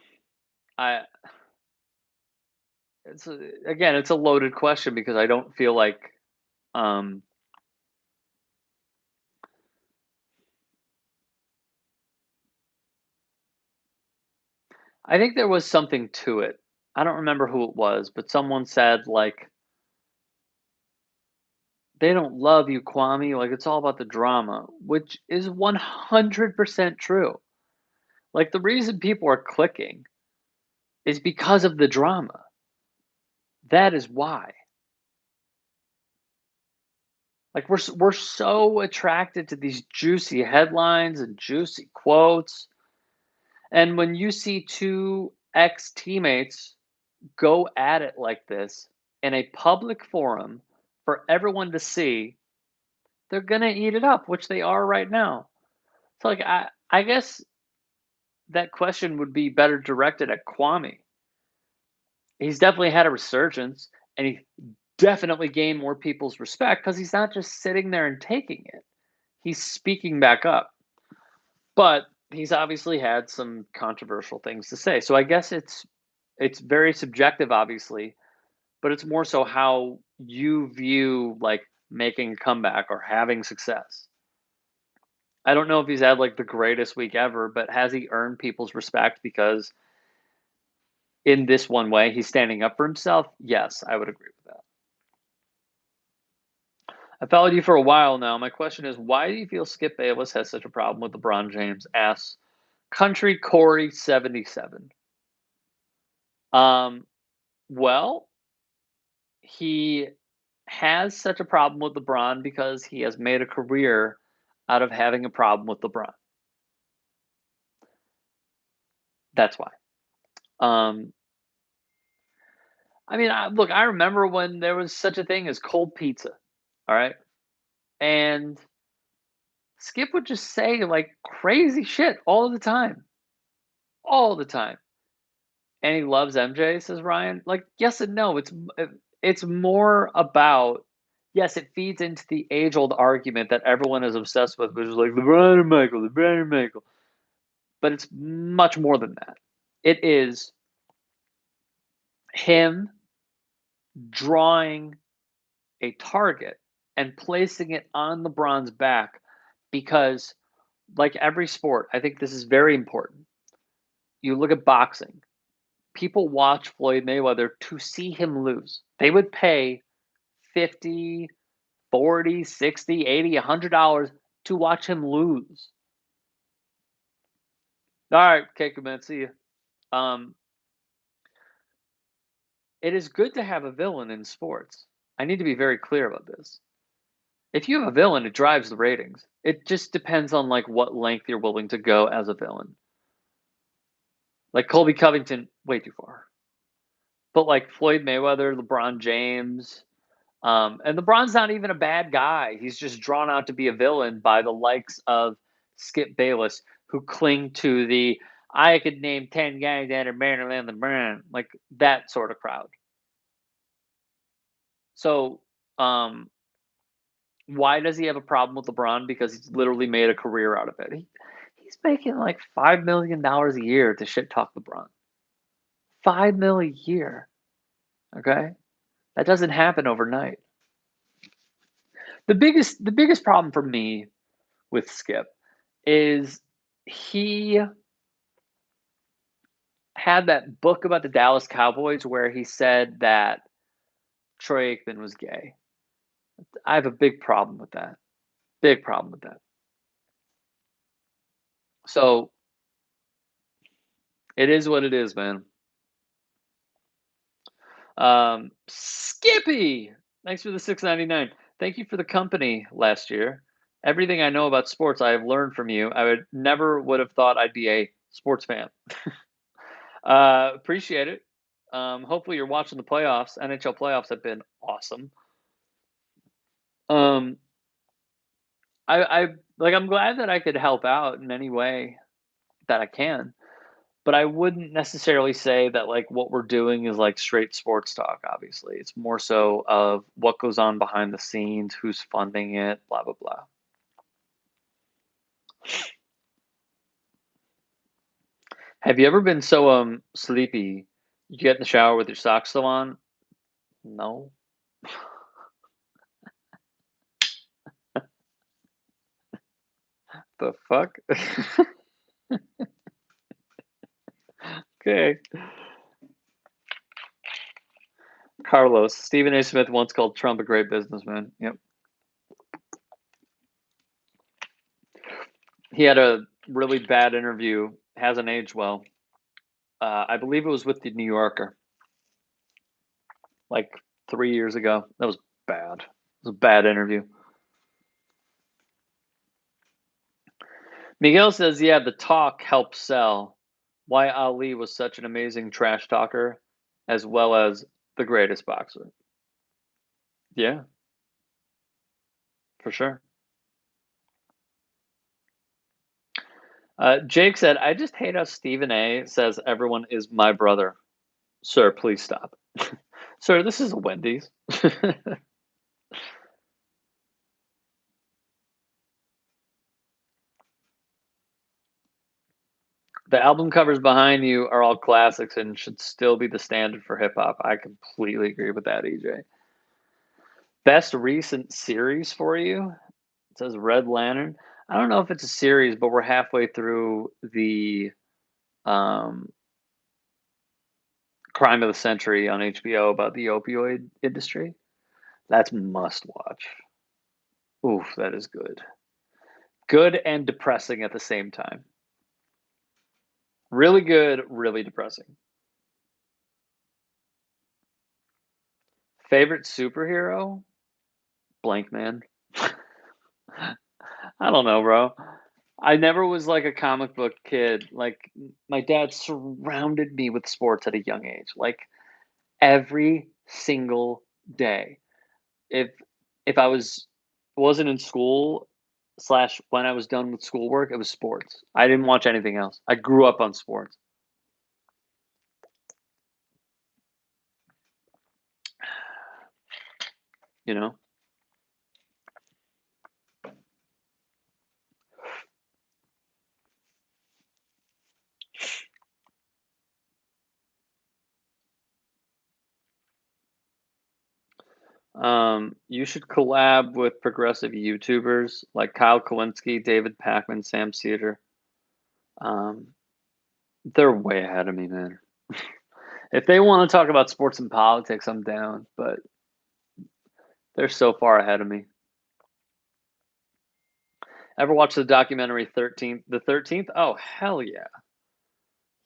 I again, it's a loaded question because I don't feel like um I think there was something to it. I don't remember who it was, but someone said like they don't love you, Kwame. Like it's all about the drama, which is 100% true. Like the reason people are clicking is because of the drama. That is why. Like we're so attracted to these juicy headlines and juicy quotes. And when you see two ex teammates go at it like this in a public forum for everyone to see, they're gonna eat it up, which they are right now. So like I guess that question would be better directed at Kwame. He's definitely had a resurgence and he definitely gained more people's respect because he's not just sitting there and taking it. He's speaking back up. But he's obviously had some controversial things to say. So I guess it's very subjective obviously, but it's more so how you view like making a comeback or having success. I don't know if he's had like the greatest week ever, but has he earned people's respect because in this one way he's standing up for himself? Yes, I would agree with that. I followed you for a while now. My question is, why do you feel Skip Bayless has such a problem with LeBron James? Asks Country Corey 77. Um, well, he has such a problem with LeBron because he has made a career out of having a problem with LeBron. That's why. Um, I mean, look, I remember when there was such a thing as cold pizza. All right. And Skip would just say like crazy shit all the time. All the time. And he loves MJ, says Ryan. Like, yes and no. It's more about yes, it feeds into the age old argument that everyone is obsessed with, which is like LeBron and Michael, LeBron and Michael. But it's much more than that. It is him drawing a target and placing it on LeBron's back because, like every sport, I think this is very important. You look at boxing, people watch Floyd Mayweather to see him lose. They would pay 50, 40, 60, 80, $100 to watch him lose. All right, okay, man, see you. Um, it is good to have a villain in sports. I need to be very clear about this. If you have a villain, it drives the ratings. It just depends on like what length you're willing to go as a villain. Like Colby Covington, way too far. But like Floyd Mayweather, LeBron James, and LeBron's not even a bad guy. He's just drawn out to be a villain by the likes of Skip Bayless, who cling to the I could name 10 guys that are better than LeBron, like that sort of crowd. So, why does he have a problem with LeBron? Because he's literally made a career out of it. He's making like $5 million a year to shit talk LeBron. 5 million a year. Okay, that doesn't happen overnight. The biggest problem for me with Skip is he had that book about the Dallas Cowboys where he said that Troy Aikman was gay. I have a big problem with that. Big problem with that. So it is what it is, man. Skippy, thanks for the 6.99. Thank you for the company last year. Everything I know about sports, I have learned from you. I would have thought I'd be a sports fan. Appreciate it. Hopefully you're watching the playoffs. NHL playoffs have been awesome. Um, I like I'm glad that I could help out in any way that I can, but I wouldn't necessarily say that like what we're doing is like straight sports talk, obviously. It's more so of what goes on behind the scenes, who's funding it, blah blah blah. Have you ever been so sleepy you get in the shower with your socks still on? No. The fuck? Okay. Carlos. Stephen A. Smith once called Trump a great businessman. Yep. He had a really bad interview, hasn't aged well. I believe it was with the New Yorker, like 3 years ago. That was bad. It was a bad interview. Miguel says, yeah, the talk helps sell. Why Ali was such an amazing trash talker, as well as the greatest boxer. Yeah, for sure. Jake said, I just hate how Stephen A says everyone is my brother. Sir, please stop. Sir, this is a Wendy's. The album covers behind you are all classics and should still be the standard for hip hop. I completely agree with that, EJ. Best recent series for you? It says Red Lantern. I don't know if it's a series, but we're halfway through the um, Crime of the Century on HBO about the opioid industry. That's must watch. Oof, that is good. Good and depressing at the same time. Really good, really depressing. Favorite superhero? Blank Man. I don't know, bro. I never was like a comic book kid. Like my dad surrounded me with sports at a young age, like every single day. If if I wasn't in school slash when I was done with schoolwork, it was sports. I didn't watch anything else. I grew up on sports. You know. You should collab with progressive YouTubers like Kyle Kalinske, David Pakman, Sam Cedar. Um, they're way ahead of me, man. If they want to talk about sports and politics, I'm down, but they're so far ahead of me. Ever watch the documentary 13th? The 13th? Oh, hell yeah.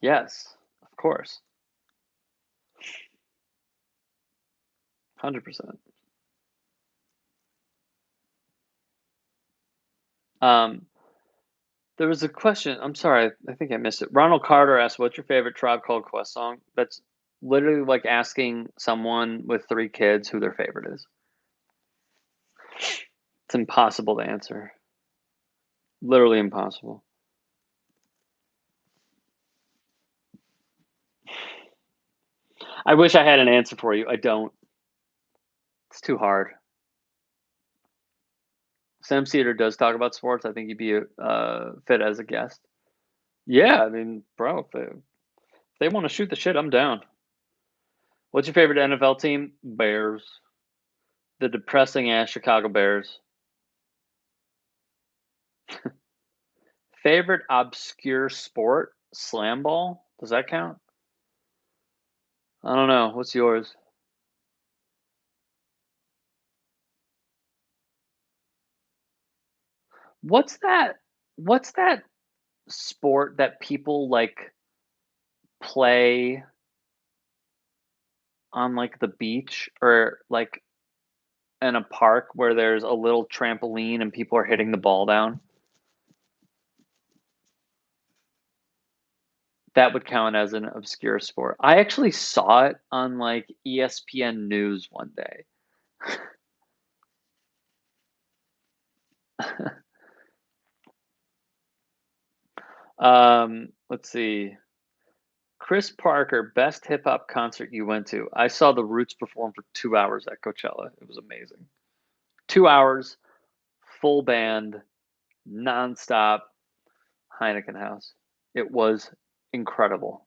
Yes, of course. 100%. Um, there was a question. I'm sorry, I think I missed it. Ronald Carter asked, "What's your favorite Tribe Called Quest song?" That's literally like asking someone with 3 kids who their favorite is. It's impossible to answer. Literally impossible. I wish I had an answer for you. I don't. It's too hard. Sam Cedar does talk about sports. I think he'd be fit as a guest. Yeah, I mean, bro, if they want to shoot the shit, I'm down. What's your favorite NFL team? Bears. The depressing ass Chicago Bears. Favorite obscure sport? Slam ball? Does that count? I don't know. What's yours? What's that? What's that sport that people like play on like the beach or like in a park where there's a little trampoline and people are hitting the ball down? That would count as an obscure sport. I actually saw it on like ESPN News one day. Let's see. Chris Parker, best hip hop concert you went to. I saw the Roots perform for 2 hours at Coachella. It was amazing. 2 hours, full band, nonstop, Heineken House. It was incredible.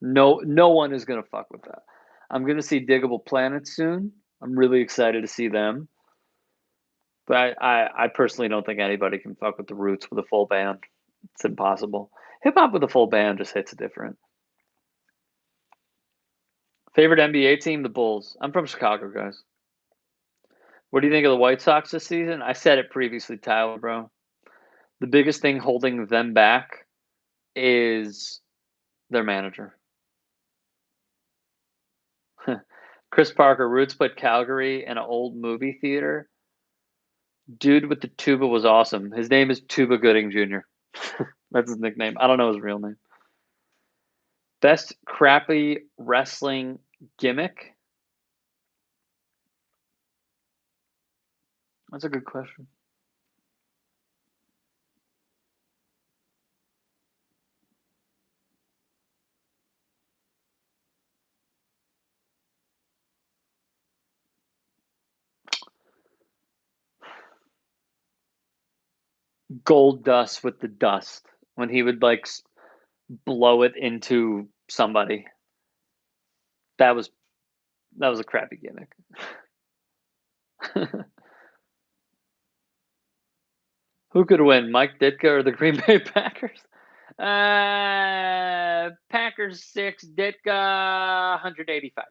No one is gonna fuck with that. I'm gonna see Diggable Planets soon. I'm really excited to see them. But I personally don't think anybody can fuck with the Roots with a full band. It's impossible. Hip hop with a full band just hits different. Favorite NBA team, the Bulls. I'm from Chicago, guys. What do you think of the White Sox this season? I said it previously, Tyler, bro. The biggest thing holding them back is their manager. Chris Parker, Roots played Calgary in an old movie theater. Dude with the tuba was awesome. His name is Tuba Gooding Jr. That's his nickname. I don't know his real name. Best crappy wrestling gimmick? That's a good question. Gold dust with the dust when he would like blow it into somebody. That was that was a crappy gimmick. Who could win, Mike Ditka or the Green Bay Packers? Packers 6, Ditka 185.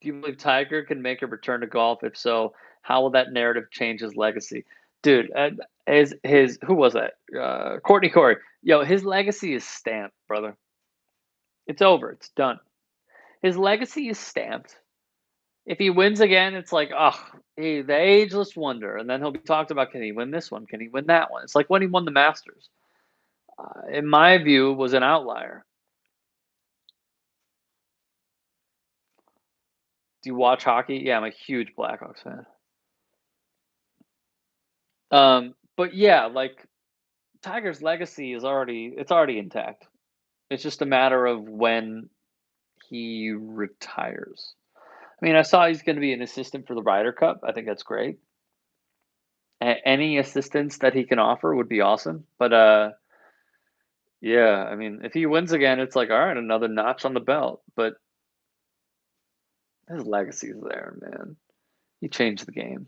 Do you believe Tiger can make a return to golf? If so, how will that narrative change his legacy? Dude, his who was that? Courtney Corey. Yo, his legacy is stamped, brother. It's over. It's done. His legacy is stamped. If he wins again, it's like, oh, the ageless wonder, and then he'll be talked about. Can he win this one? Can he win that one? It's like when he won the Masters. In my view, was an outlier. Do you watch hockey? Yeah, I'm a huge Blackhawks fan. But yeah, like Tiger's legacy is already intact. It's just a matter of when he retires. I mean, I saw he's going to be an assistant for the Ryder Cup. I think that's great. Any assistance that he can offer would be awesome. But yeah, I mean, if he wins again, it's like all right, another notch on the belt. But his legacy is there, man. He changed the game.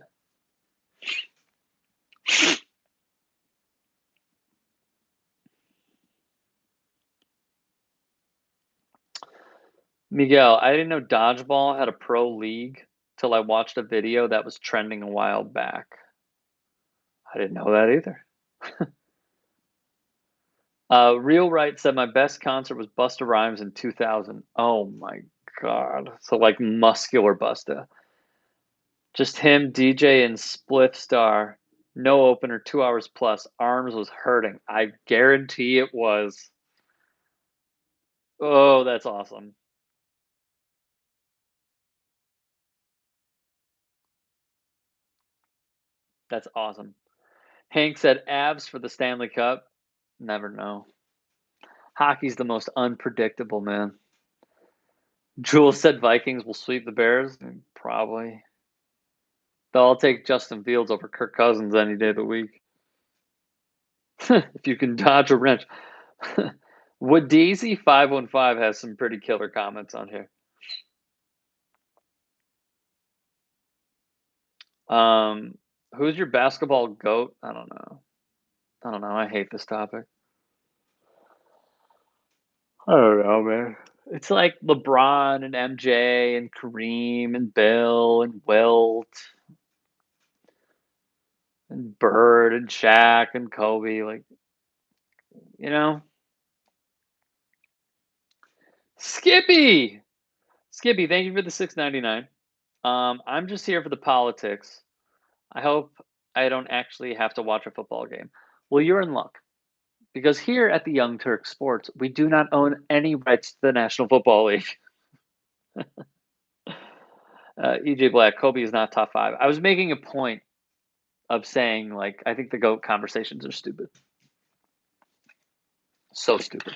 Miguel, I didn't know dodgeball had a pro league till I watched a video that was trending a while back. I didn't know that either. Real Right said my best concert was Busta Rhymes in 2000. Oh my god. So like muscular Busta. Just him, DJ, and Spliff Star. No opener, 2 hours plus. Arms was hurting. I guarantee it was. Oh, that's awesome. That's awesome. Hank said abs for the Stanley Cup. Never know. Hockey's the most unpredictable, man. Jules said Vikings will sweep the Bears. Probably. They'll all take Justin Fields over Kirk Cousins any day of the week. If you can dodge a wrench. Would Daisy 515 has some pretty killer comments on here. Who's your basketball goat? I don't know. I don't know. I hate this topic. I don't know, man. It's like LeBron and MJ and Kareem and Bill and Wilt and Bird and Shaq and Kobe. Like, you know, Skippy. Skippy, thank you for the 6.99. I'm just here for the politics. I hope I don't actually have to watch a football game. Well, you're in luck because here at the Young Turk Sports, we do not own any rights to the National Football League. EJ Black, Kobe is not top five. I was making a point of saying, like, I think the GOAT conversations are stupid. So stupid.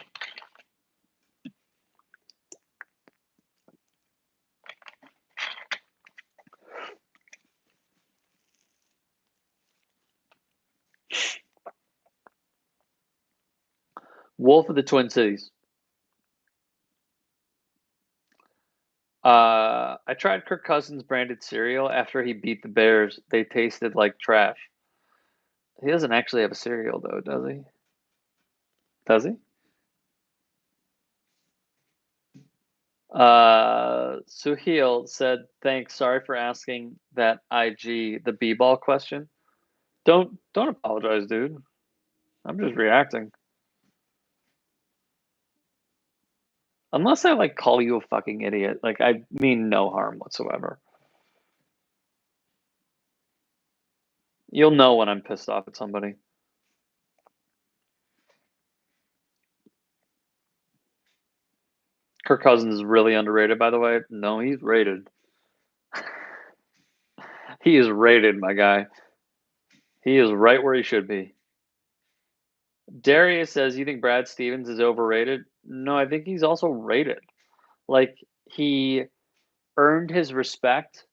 Wolf of the Twin Cities. I tried Kirk Cousins branded cereal after he beat the Bears. They tasted like trash. He doesn't actually have a cereal, though, does he? Does he? Suhail said, "Thanks. Sorry for asking that IG the b-ball question. Don't apologize, dude. I'm just reacting. Unless I like call you a fucking idiot. Like I mean no harm whatsoever. You'll know when I'm pissed off at somebody. Kirk Cousins is really underrated, by the way. No, he's rated. He is rated, my guy. He is right where he should be. Darius says, "You think Brad Stevens is overrated?" No, I think he's also rated. Like he earned his respect.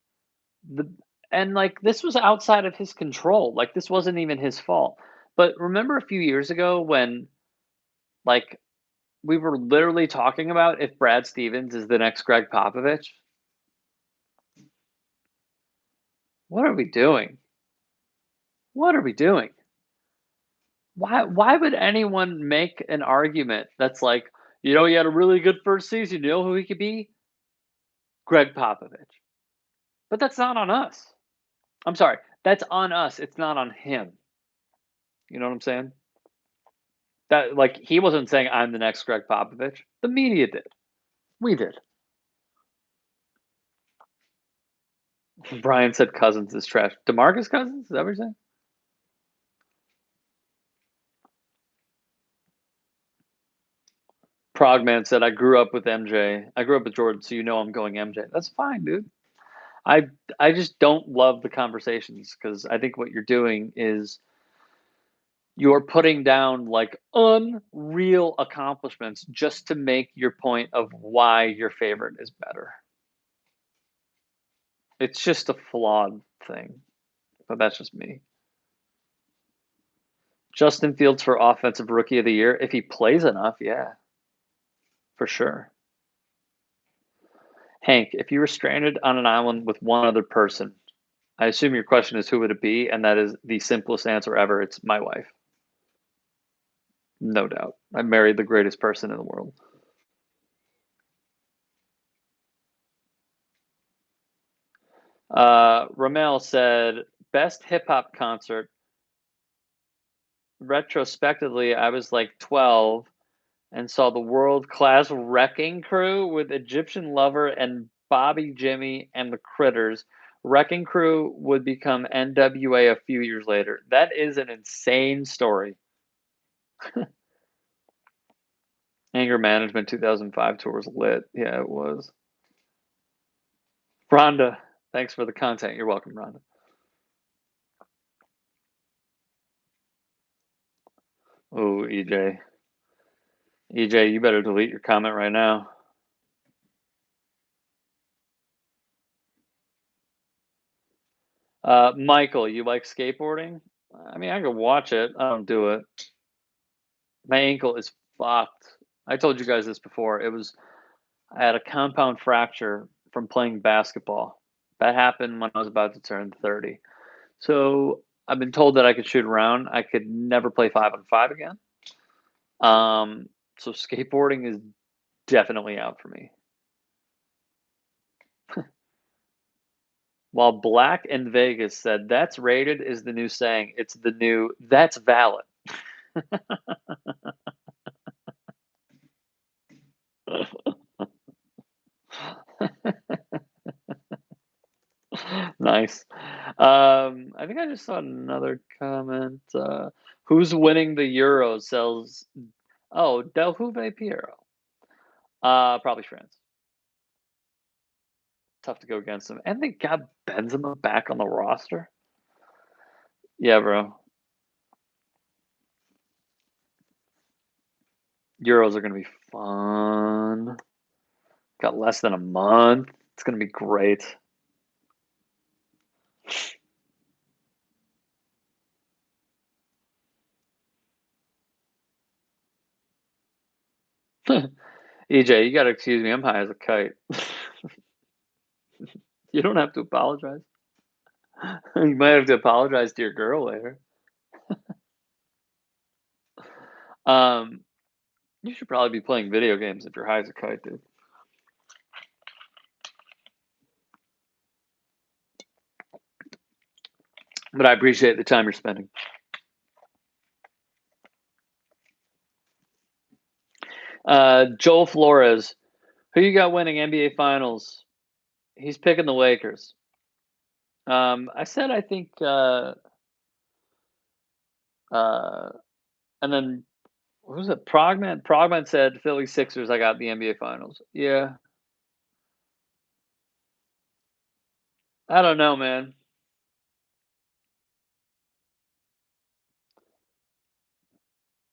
The and like this was outside of his control. Like this wasn't even his fault. But remember a few years ago when like we were literally talking about if Brad Stevens is the next Greg Popovich? What are we doing? What are we doing? Why would anyone make an argument that's like, he had a really good first season. You know who he could be? Greg Popovich. But that's not on us. I'm sorry. That's on us. It's not on him. You know what I'm saying? That like he wasn't saying I'm the next Greg Popovich. The media did. We did. Brian said Cousins is trash. DeMarcus Cousins? Is that what you're saying? Progman said I grew up with MJ. I grew up with Jordan, so I'm going MJ. That's fine, dude. I I just don't love the conversations because I think what you're doing is you're putting down like unreal accomplishments just to make your point of why your favorite is better. It's just a flawed thing, but that's just me. Justin Fields for offensive rookie of the year if he plays enough, yeah, for sure. Hank, if you were stranded on an island with one other person, I assume your question is who would it be, and that is the simplest answer ever. It's my wife, no doubt. I married the greatest person in the world. Ramel said best hip hop concert. retrospectively, I was like 12 and saw the world-class Wrecking Crew with Egyptian Lover and Bobby Jimmy and the Critters. Wrecking Crew would become NWA a few years later. That is an insane story. Anger Management 2005 tour was lit. Yeah, it was. Rhonda, thanks for the content. You're welcome, Rhonda. Oh, EJ. EJ, you better delete your comment right now. Michael, you like skateboarding? I mean, I could watch it. I don't do it. My ankle is fucked. I told you guys this before. I had a compound fracture from playing basketball. That happened when I was about to turn 30. So I've been told that I could shoot around. I could never play 5-on-5 again. Um, so skateboarding is definitely out for me. While Black in Vegas said that's rated is the new saying. It's the new that's valid. Nice. I think I just saw another comment. Who's winning the Euro sells oh, Del Juve Piero. Probably France. Tough to go against them. And they got Benzema back on the roster. Yeah, bro. Euros are gonna be fun. Got less than a month. It's gonna be great. EJ, you gotta excuse me. I'm high as a kite. You don't have to apologize. You might have to apologize to your girl later. Um, you should probably be playing video games if you're high as a kite, dude. But I appreciate the time you're spending. Joel Flores, who you got winning NBA Finals? He's picking the Lakers. I said I think, uh, and then what was it? Progman. Progman said Philly Sixers. I got the NBA Finals. Yeah, I don't know, man.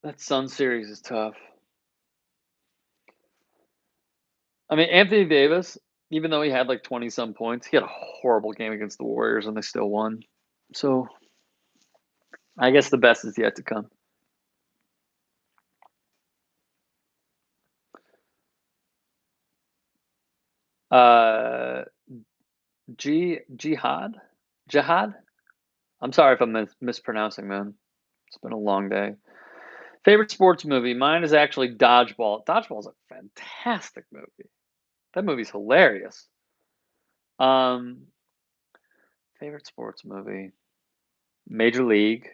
That Sun series is tough. I mean, Anthony Davis, even though he had like 20 some points, he had a horrible game against the Warriors and they still won. So I guess the best is yet to come. Uh, Jihad. I'm sorry if I'm mispronouncing, man. It's been a long day. Favorite sports movie? Mine is actually Dodgeball. Dodgeball is a fantastic movie. That movie's hilarious. Um, favorite sports movie? Major League,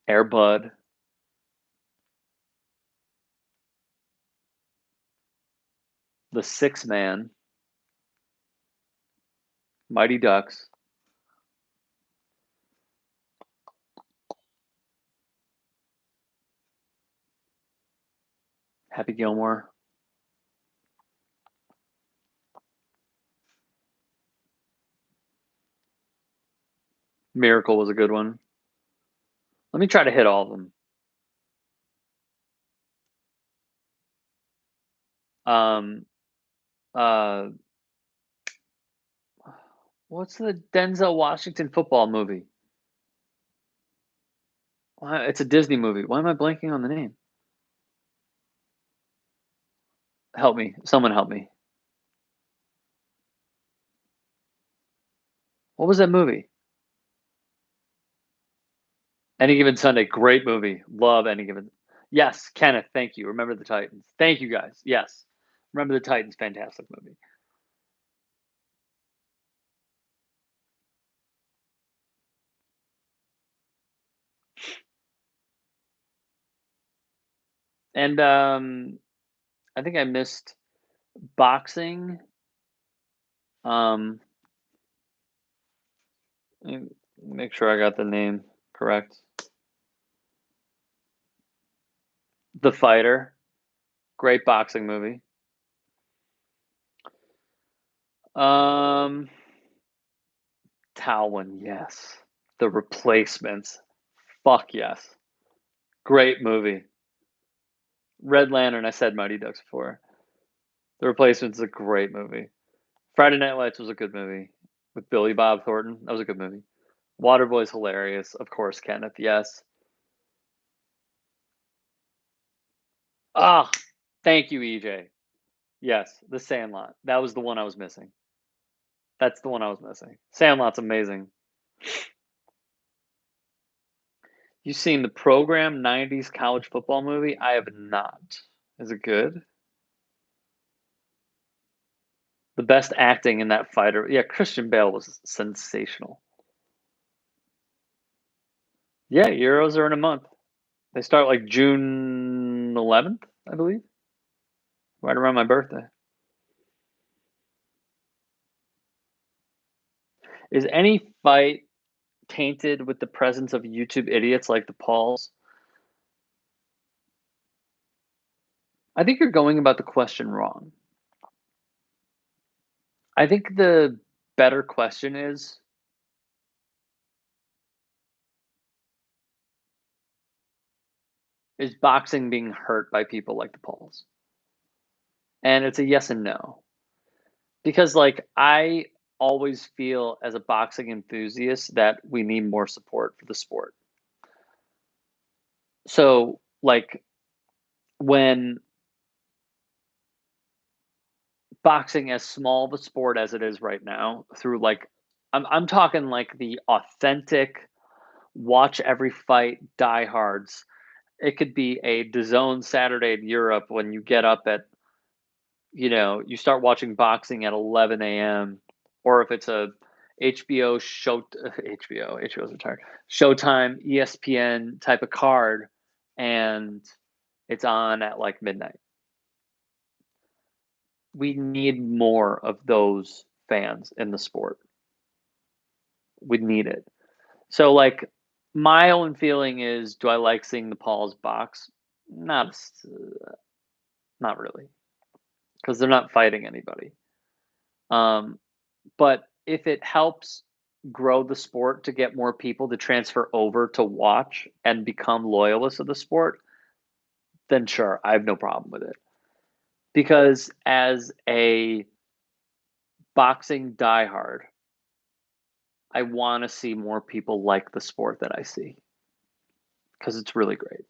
Air Bud, The Six Man, Mighty Ducks, Happy Gilmore. Miracle was a good one. Let me try to hit all of them. Um, uh, what's the Denzel Washington football movie? It's a Disney movie. Why am I blanking on the name? Help me. Someone help me. What was that movie? Any Given Sunday. Great movie. Love Any Given. Yes, Kenneth. Thank you. Remember the Titans. Thank you guys. Yes. Remember the Titans. Fantastic movie. And I think I missed boxing. Um, let me make sure I got the name correct. The Fighter, great boxing movie. Um, Talwin, yes. The Replacements, fuck yes. Great movie. Red Lantern, I said Mighty Ducks before. The Replacements is a great movie. Friday Night Lights was a good movie with Billy Bob Thornton. That was a good movie. Waterboy's hilarious. Of course, Kenneth, yes. Ah, thank you, EJ. Yes, The Sandlot. That was the one I was missing. That's the one I was missing. Sandlot's amazing. You seen the Program 90s college football movie? I have not. Is it good? The best acting in that fighter. Yeah, Christian Bale was sensational. Yeah, Euros are in a month. They start like June 11th, I believe, right around my birthday. Is any fight tainted with the presence of YouTube idiots like the Pauls? I think you're going about the question wrong. I think the better question is boxing being hurt by people like the Pauls? And it's a yes and no. Because like I always feel as a boxing enthusiast that we need more support for the sport. So like when boxing as small of a sport as it is right now through like I'm talking like the authentic watch every fight diehards. It could be a DAZN Saturday in Europe when you get up at you start watching boxing at 11 a.m. or if it's a HBO show HBO's retired Showtime ESPN type of card and it's on at like midnight. We need more of those fans in the sport. We need it. So like my own feeling is do I like seeing the Pauls box? Not not really because they're not fighting anybody. Um, but if it helps grow the sport to get more people to transfer over to watch and become loyalists of the sport, then sure, I have no problem with it. Because as a boxing diehard, I want to see more people like the sport that I see because it's really great.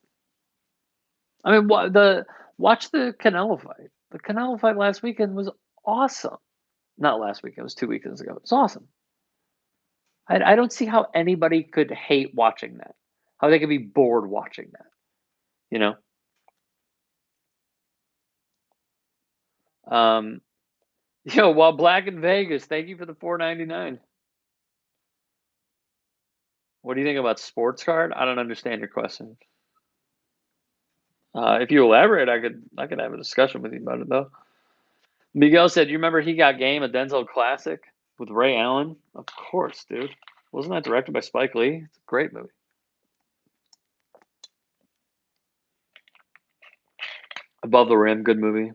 I mean, watch the Canelo fight. The Canelo fight last weekend was awesome. Not last weekend; it was 2 weekends ago. It was awesome. I don't see how anybody could hate watching that. How they could be bored watching that. You know. Um, while Black in Vegas, thank you for the 4.99. What do you think about sports card? I don't understand your question. If you elaborate, I could have a discussion with you about it though. Miguel said, "You remember He Got Game, a Denzel classic with Ray Allen?" Of course, dude. Wasn't that directed by Spike Lee? It's a great movie. Above the Rim, good movie.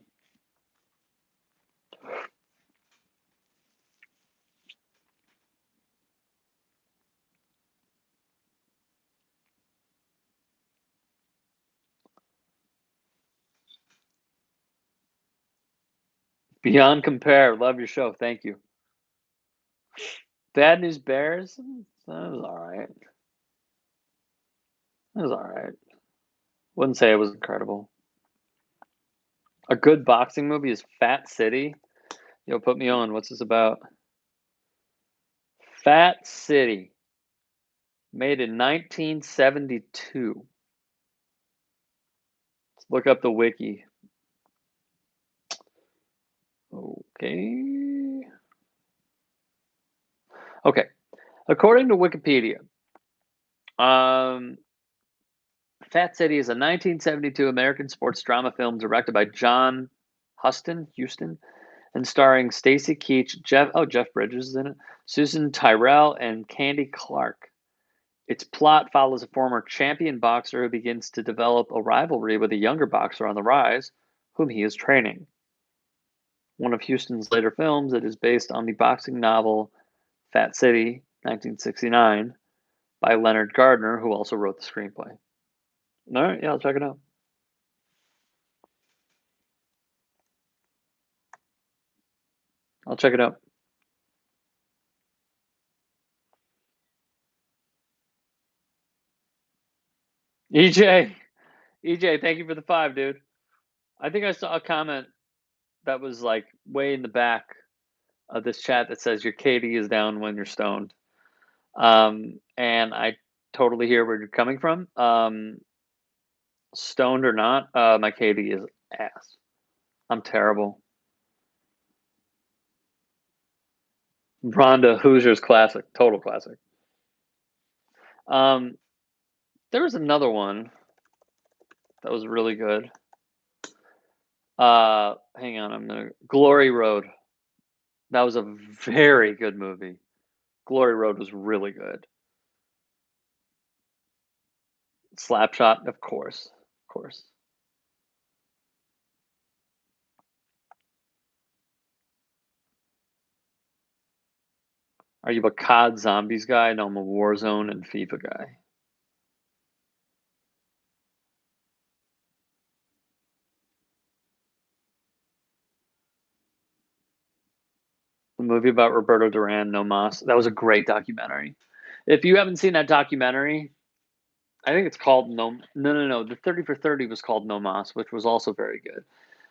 Beyond Compare, love your show. Thank you. Bad News Bears, that was all right. That was all right. Wouldn't say it was incredible. A good boxing movie is Fat City. Yo, put me on. What's this about? Fat City, made in 1972. Let's look up the wiki. Okay. Okay. According to Wikipedia, Fat City is a 1972 American sports drama film directed by John Huston, and starring Stacy Keach, Jeff Bridges is in it, Susan Tyrrell, and Candy Clark. Its plot follows a former champion boxer who begins to develop a rivalry with a younger boxer on the rise, whom he is training. One of Houston's later films, it is based on the boxing novel Fat City, 1969, by Leonard Gardner, who also wrote the screenplay. All right, yeah, I'll check it out. I'll check it out. EJ, thank you for the 5, dude. I think I saw a comment that was like way in the back of this chat that says your KD is down when you're stoned. And I totally hear where you're coming from. Stoned or not, my KD is ass. I'm terrible. Rhonda Hoosier's classic, total classic. Um, there was another one that was really good. Hang on, Glory Road. That was a very good movie. Glory Road was really good. Slapshot, of course, of course. Are you a COD Zombies guy? No, I'm a Warzone and FIFA guy. The movie about Roberto Duran, No Mas. That was a great documentary. If you haven't seen that documentary, I think it's called No. The 30 for 30 was called No Mas, which was also very good.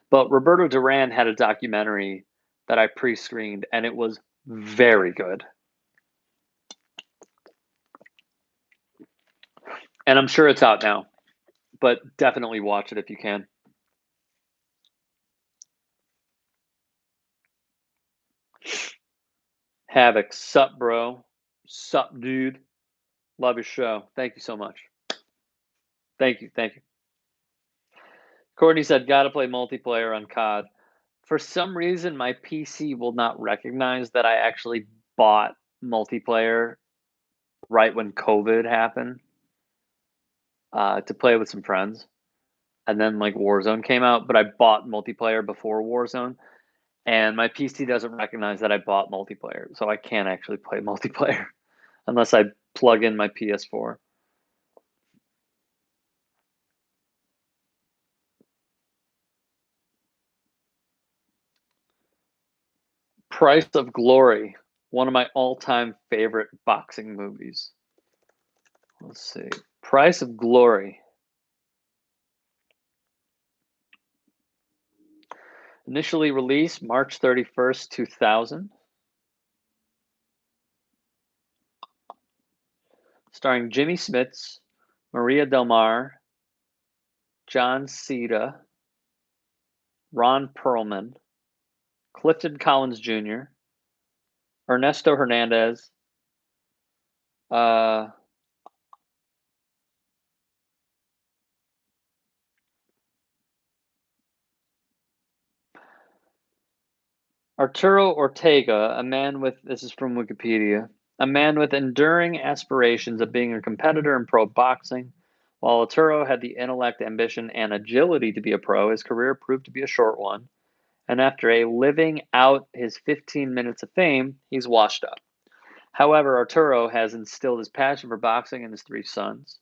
But Roberto Duran had a documentary that I pre-screened, and it was very good. And I'm sure it's out now, but definitely watch it if you can. Havoc, sup, bro? Sup, dude? Love your show. Thank you so much. Thank you. Thank you. Courtney said, gotta play multiplayer on COD. For some reason, my PC will not recognize that I actually bought multiplayer right when COVID happened to play with some friends. And then like Warzone came out, but I bought multiplayer before Warzone. And my PC doesn't recognize that I bought multiplayer. So I can't actually play multiplayer unless I plug in my PS4. Price of Glory, one of my all-time favorite boxing movies. Let's see. Price of Glory. Initially released March 31st, 2000. Starring Jimmy Smits, Maria Del Mar, John Cena, Ron Perlman, Clifton Collins Jr., Ernesto Hernandez, uh, Arturo Ortega, a man with, this is from Wikipedia, a man with enduring aspirations of being a competitor in pro boxing. While Arturo had the intellect, ambition, and agility to be a pro, his career proved to be a short one. And after living out his 15 minutes of fame, he's washed up. However, Arturo has instilled his passion for boxing in his 3 sons,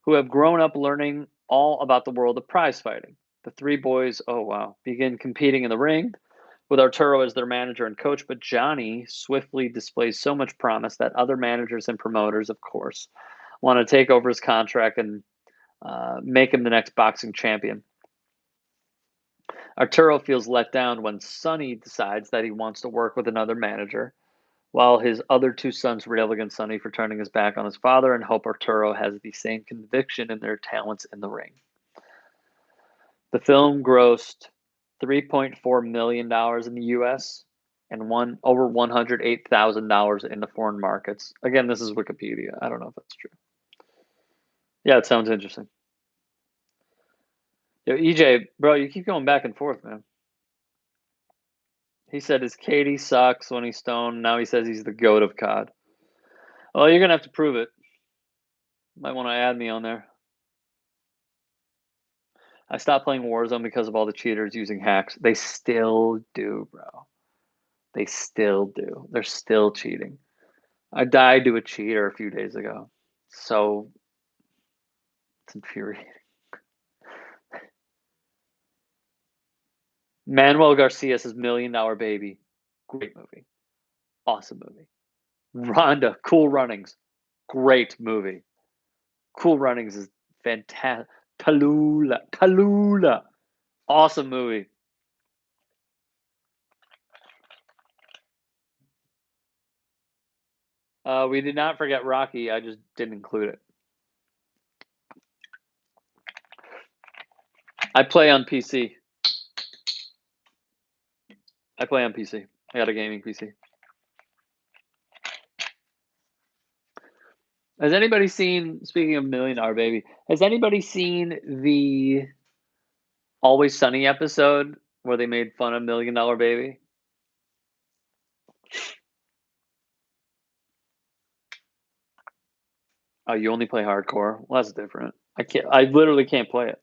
who have grown up learning all about the world of prize fighting. The 3 boys, oh wow, begin competing in the ring with Arturo as their manager and coach, but Johnny swiftly displays so much promise that other managers and promoters, of course, want to take over his contract and make him the next boxing champion. Arturo feels let down when Sonny decides that he wants to work with another manager, while his other 2 sons rail against Sonny for turning his back on his father and hope Arturo has the same conviction in their talents in the ring. The film grossed $3.4 million in the US and won over $108,000 in the foreign markets. Again, this is Wikipedia. I don't know if that's true. Yeah, it sounds interesting. Yo, EJ, bro, you keep going back and forth, man. He said his Katie sucks when he's stoned. Now he says he's the goat of COD. Well, you're gonna have to prove it. Might want to add me on there. I stopped playing Warzone because of all the cheaters using hacks. They still do, bro. They still do. They're still cheating. I died to a cheater a few days ago. So it's infuriating. Manuel Garcia says $1 Million Baby. Great movie. Awesome movie. Rhonda, Cool Runnings. Great movie. Cool Runnings is fantastic. Tallulah. Awesome movie. We did not forget Rocky. I just didn't include it. I play on PC. I play on PC. I got a gaming PC. Has anybody seen, speaking of $1 Million Baby, has anybody seen the Always Sunny episode where they made fun of $1 Million Baby? Oh, you only play hardcore? Well, that's different. I can't. I literally can't play it.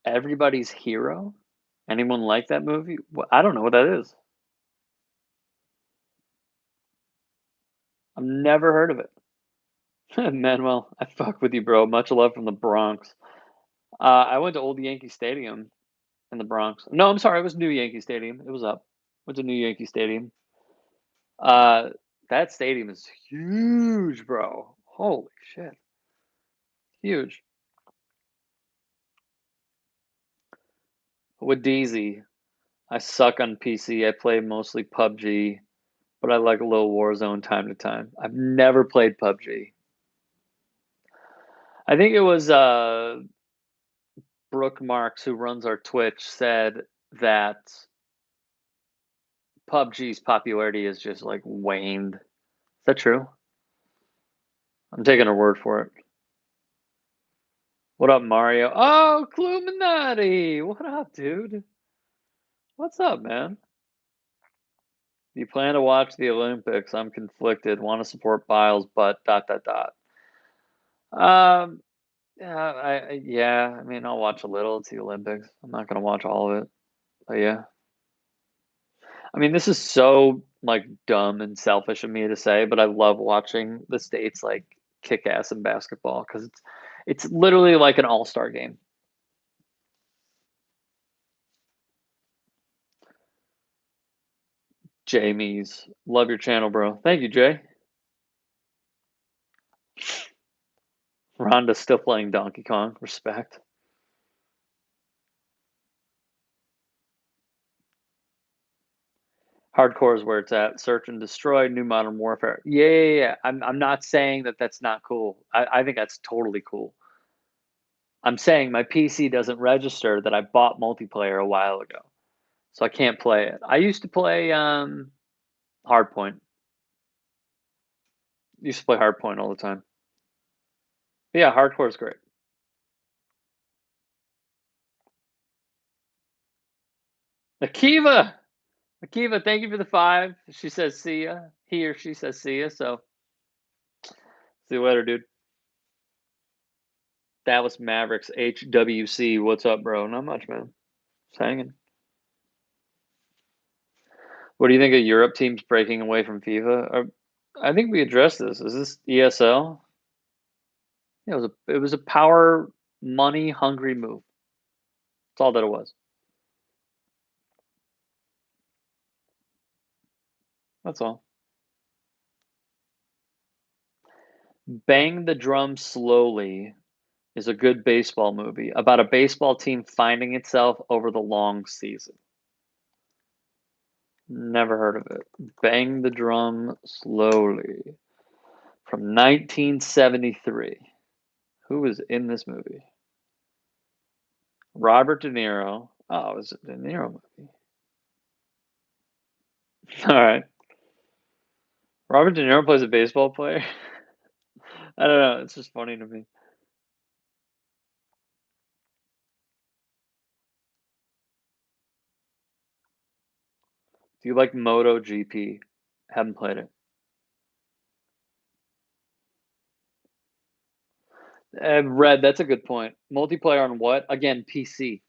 Everybody's Hero? Anyone like that movie? I don't know what that is. I've never heard of it. Manuel, I fuck with you, bro. Much love from the Bronx. I went to Old Yankee Stadium in the Bronx. No, I'm sorry, it was New Yankee Stadium. It was up. Went to New Yankee Stadium. Uh, that stadium is huge, bro. Holy shit, huge. With DZ, I suck on PC. I play mostly PUBG, but I like a little Warzone time to time. I've never played PUBG. I think it was Brooke Marks, who runs our Twitch, said that PUBG's popularity is just like waned. Is that true? I'm taking her word for it. What up, Mario? Oh, Cluminati! What up, dude? What's up, man? You plan to watch the Olympics? I'm conflicted. Want to support Biles, but dot dot dot. Um, yeah, yeah. I mean, I'll watch a little. It's the Olympics. I'm not gonna watch all of it, but yeah. I mean, this is so like dumb and selfish of me to say, but I love watching the states like kick ass in basketball because it's literally like an all-star game. Jamie's love your channel, bro. Thank you, Jay. Rhonda's still playing Donkey Kong. Respect. Hardcore is where it's at. Search and destroy. New Modern Warfare. Yeah, yeah, yeah. I'm not saying that that's not cool. I think that's totally cool. I'm saying my PC doesn't register that I bought multiplayer a while ago, so I can't play it. I used to play Hardpoint. Used to play Hardpoint all the time. But yeah, Hardcore is great. Akiva, Akiva, thank you for the 5. She says see ya. He or she says see ya. So see you later, dude. Dallas Mavericks HWC. What's up, bro? Not much, man. Just hanging. What do you think of Europe teams breaking away from FIFA? I think we addressed this. Is this ESL? Yeah, it was a power money hungry move. That's all that it was. That's all. Bang the Drum Slowly is a good baseball movie about a baseball team finding itself over the long season. Never heard of it. Bang the Drum Slowly from 1973. Who was in this movie? Robert De Niro. Oh, it was a De Niro movie. All right. Robert De Niro plays a baseball player. I don't know. It's just funny to me. Do you like MotoGP? Haven't played it. Red, that's a good point. Multiplayer on what? Again, PC.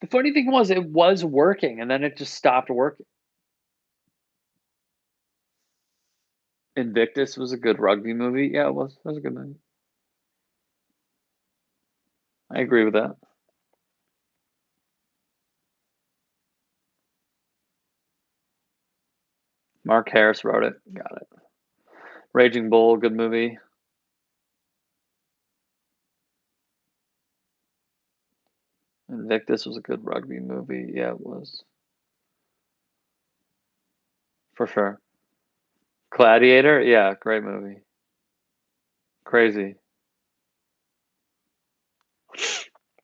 The funny thing was it was working, and then it just stopped working. Invictus was a good rugby movie. Yeah, it was. That was a good movie. I agree with that. Mark Harris wrote it. Got it. Raging Bull, good movie. Invictus was a good rugby movie. Yeah, it was. For sure. Gladiator? Yeah, great movie. Crazy.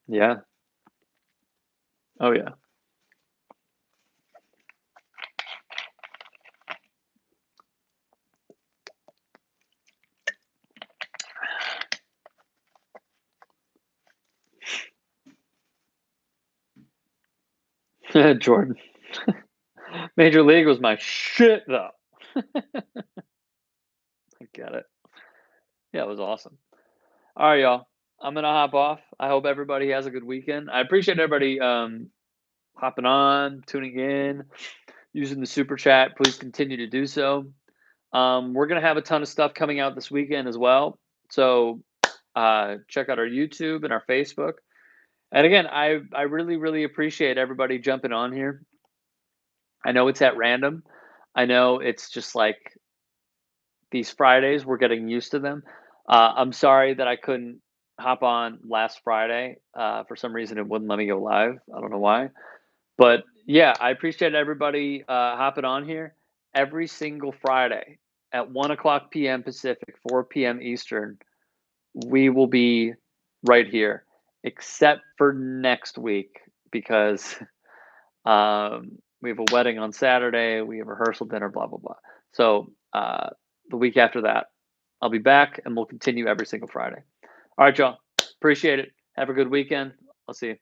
Yeah. Oh, yeah. Jordan. Major League was my shit, though. I get it. Yeah, it was awesome. All right, y'all. I'm gonna hop off. I hope everybody has a good weekend. I appreciate everybody hopping on, tuning in, using the super chat. Please continue to do so. We're gonna have a ton of stuff coming out this weekend as well. So check out our YouTube and our Facebook. And again, I really really appreciate everybody jumping on here. I know it's at random. I know it's just like these Fridays. We're getting used to them. I'm sorry that I couldn't hop on last Friday. For some reason, it wouldn't let me go live. I don't know why. But yeah, I appreciate everybody hopping on here every single Friday at 1 o'clock p.m. Pacific, 4 p.m. Eastern. We will be right here, except for next week because we have a wedding on Saturday. We have rehearsal dinner, blah blah blah. So the week after that, I'll be back, and we'll continue every single Friday. All right, y'all. Appreciate it. Have a good weekend. I'll see you.